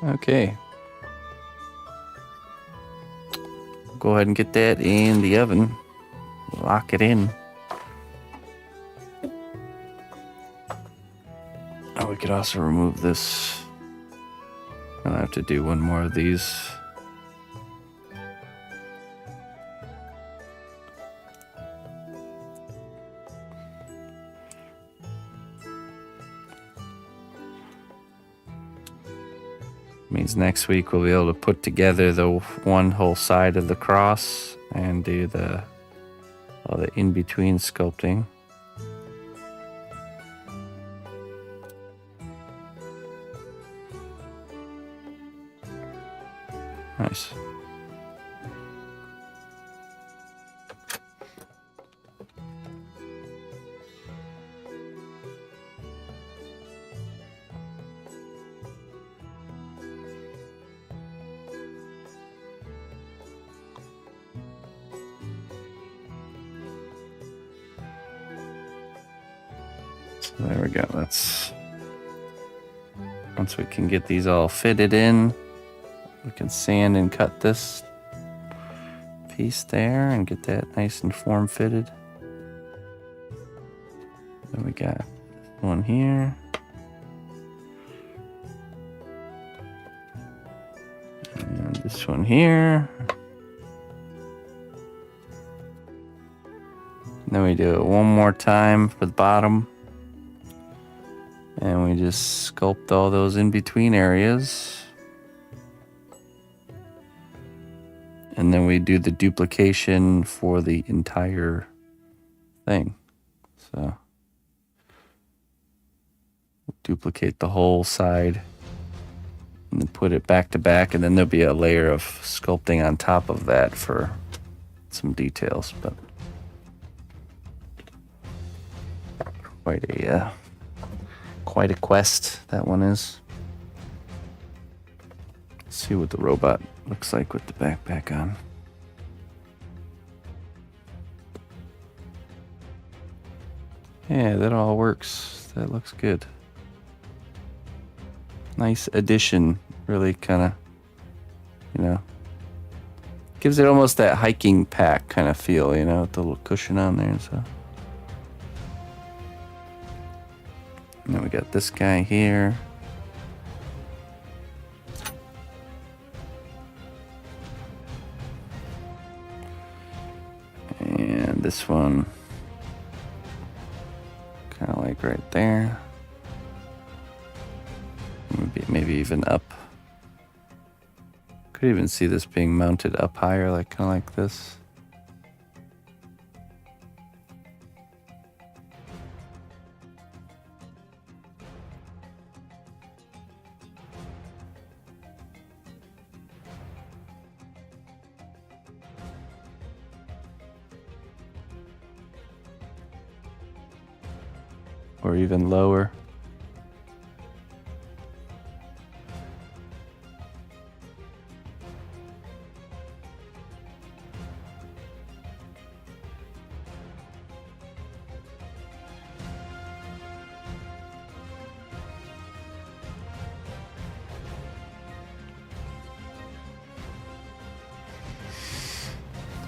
Okay. Go ahead and get that in the oven. Lock it in. Oh, we could also remove this. I'll have to do one more of these. Means next week we'll be able to put together the one whole side of the cross and do all the in-between sculpting. Nice. There we go. Once we can get these all fitted in, we can sand and cut this piece there and get that nice and form fitted. Then we got one here. And this one here. And then we do it one more time for the bottom. And we just sculpt all those in between areas. And then we do the duplication for the entire thing. So duplicate the whole side and then put it back to back, and then there'll be a layer of sculpting on top of that for some details, but quite a quest that one is. Let's see what the robot looks like with the backpack on. Yeah, that all works. That looks good. Nice addition. Really kind of, gives it almost that hiking pack kind of feel, with the little cushion on there and stuff. And then we got this guy here. And this one, kind of like right there. Maybe even up. Could even see this being mounted up higher, like kind of like this. Or even lower.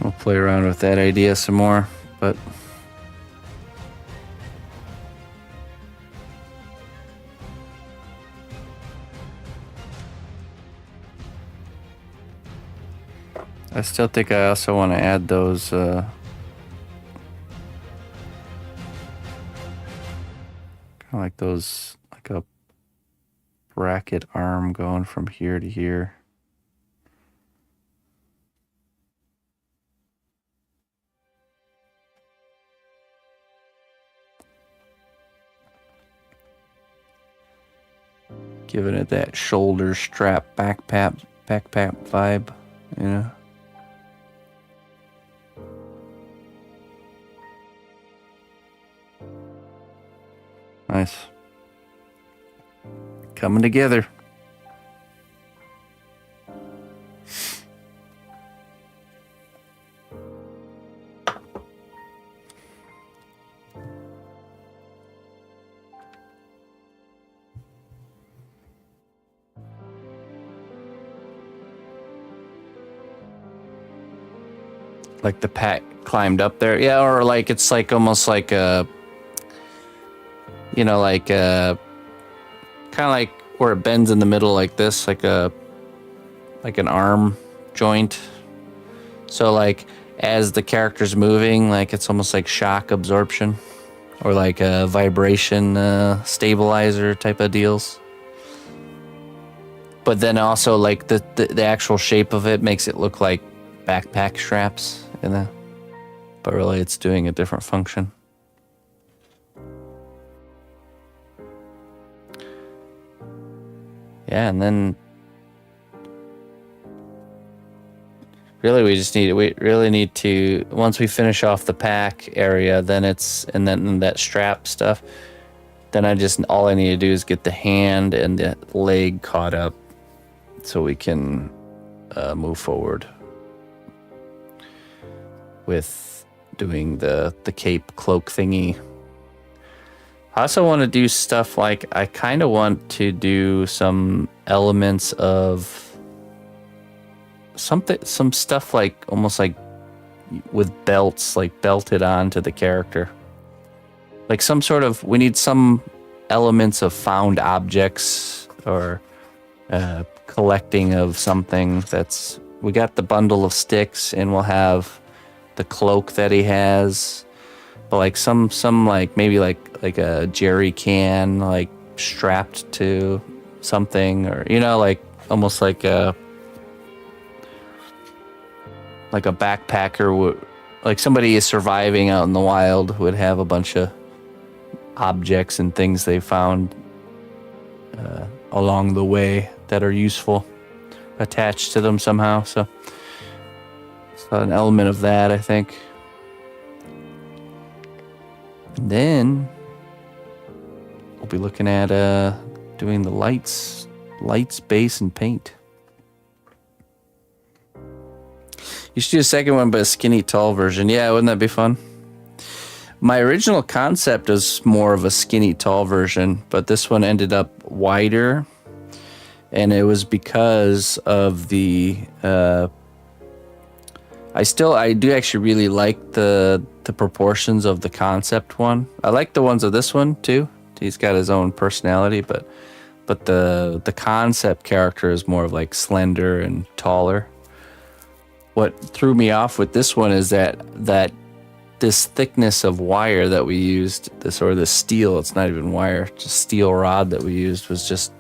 We'll play around with that idea some more, but I still think I also want to add those kind of like those, like a bracket arm going from here to here. Giving it that shoulder strap backpack vibe, Nice. Coming together. like the pack climbed up there. Yeah, or like it's like almost like a, you know, like kind of like where it bends in the middle like this, like an arm joint. So like as the character's moving, like it's almost like shock absorption or like a vibration stabilizer type of deals. But then also like the actual shape of it makes it look like backpack straps, you know? But really it's doing a different function. Yeah, and then really we really need to, once we finish off the pack area, then then that strap stuff, then all I need to do is get the hand and the leg caught up so we can move forward with doing the cape cloak thingy. I also want to do stuff like, I kind of want to do some elements of some stuff like almost like with belts, like belted onto the character. Like some sort of, we need some elements of found objects or collecting of something. We got the bundle of sticks and we'll have the cloak that he has. But like some like maybe like a jerry can like strapped to something, or you know, like almost like a backpacker like somebody is surviving out in the wild would have a bunch of objects and things they found along the way that are useful attached to them somehow. So an element of that, I think. And then we'll be looking at doing the lights, base, and paint. You should do a second one, but a skinny, tall version. Yeah, wouldn't that be fun? My original concept is more of a skinny, tall version, but this one ended up wider, and it was because of the. I do actually really like the proportions of the concept one. I like the ones of this one too. He's got his own personality, but the concept character is more of like slender and taller. What threw me off with this one is that this thickness of wire that we used, this steel, it's not even wire, just steel rod that we used, was just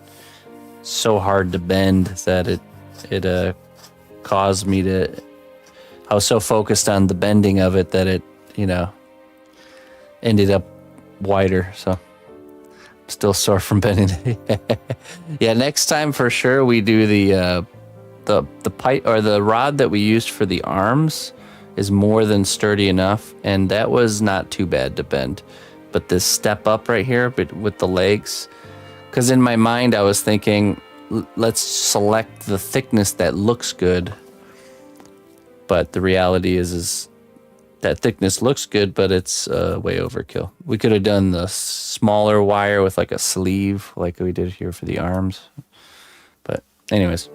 so hard to bend that it caused me to, I was so focused on the bending of it that it, you know, ended up wider. So I'm still sore from bending. Yeah, next time for sure we do the pipe, or the rod that we used for the arms is more than sturdy enough, and that was not too bad to bend. But this step up right here, but with the legs, because in my mind I was thinking, let's select the thickness that looks good. But the reality is that thickness looks good, but it's way overkill. We could have done the smaller wire with like a sleeve, like we did here for the arms. But anyways.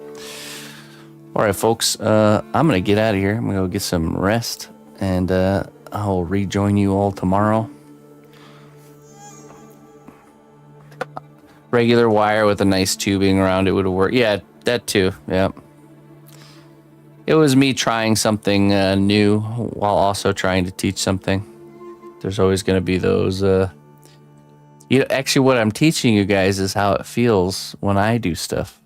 All right, folks, I'm going to get out of here. I'm going to go get some rest, and I'll rejoin you all tomorrow. Regular wire with a nice tubing around it would have worked. Yeah, that too. Yeah. It was me trying something new while also trying to teach something. There's always going to be those. Actually, what I'm teaching you guys is how it feels when I do stuff.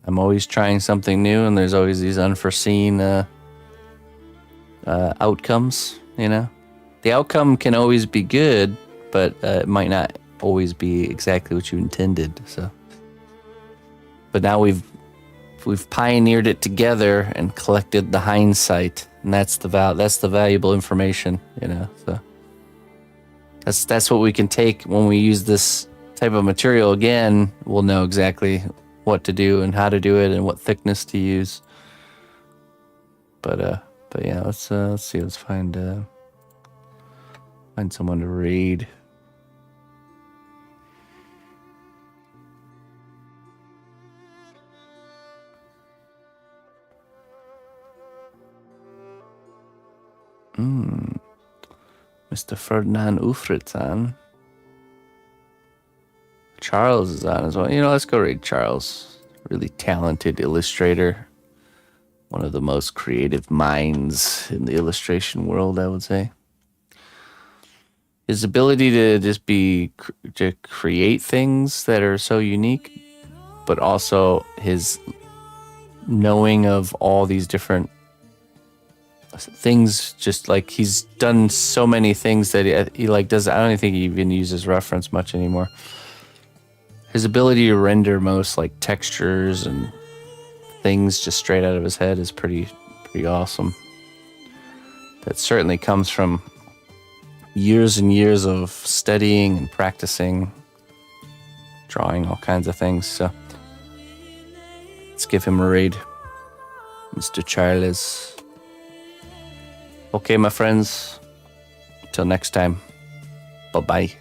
I'm always trying something new, and there's always these unforeseen outcomes, you know? The outcome can always be good, but it might not always be exactly what you intended, so. But now we've pioneered it together and collected the hindsight, and that's the valuable information, you know? So that's what we can take when we use this type of material again. We'll know exactly what to do and how to do it and what thickness to use. But yeah, let's see. Let's find someone to read. Mr. Ferdinand Ufritzan. Charles is on as well. Let's go read Charles. Really talented illustrator. One of the most creative minds in the illustration world, I would say. His ability to just to create things that are so unique, but also his knowing of all these different things, just like he's done so many things that he like does. I don't even think he even uses reference much anymore. His ability to render most like textures and things just straight out of his head is pretty awesome. That certainly comes from years and years of studying and practicing, drawing all kinds of things. So let's give him a read, Mr. Charles. Okay, my friends, until next time, bye-bye.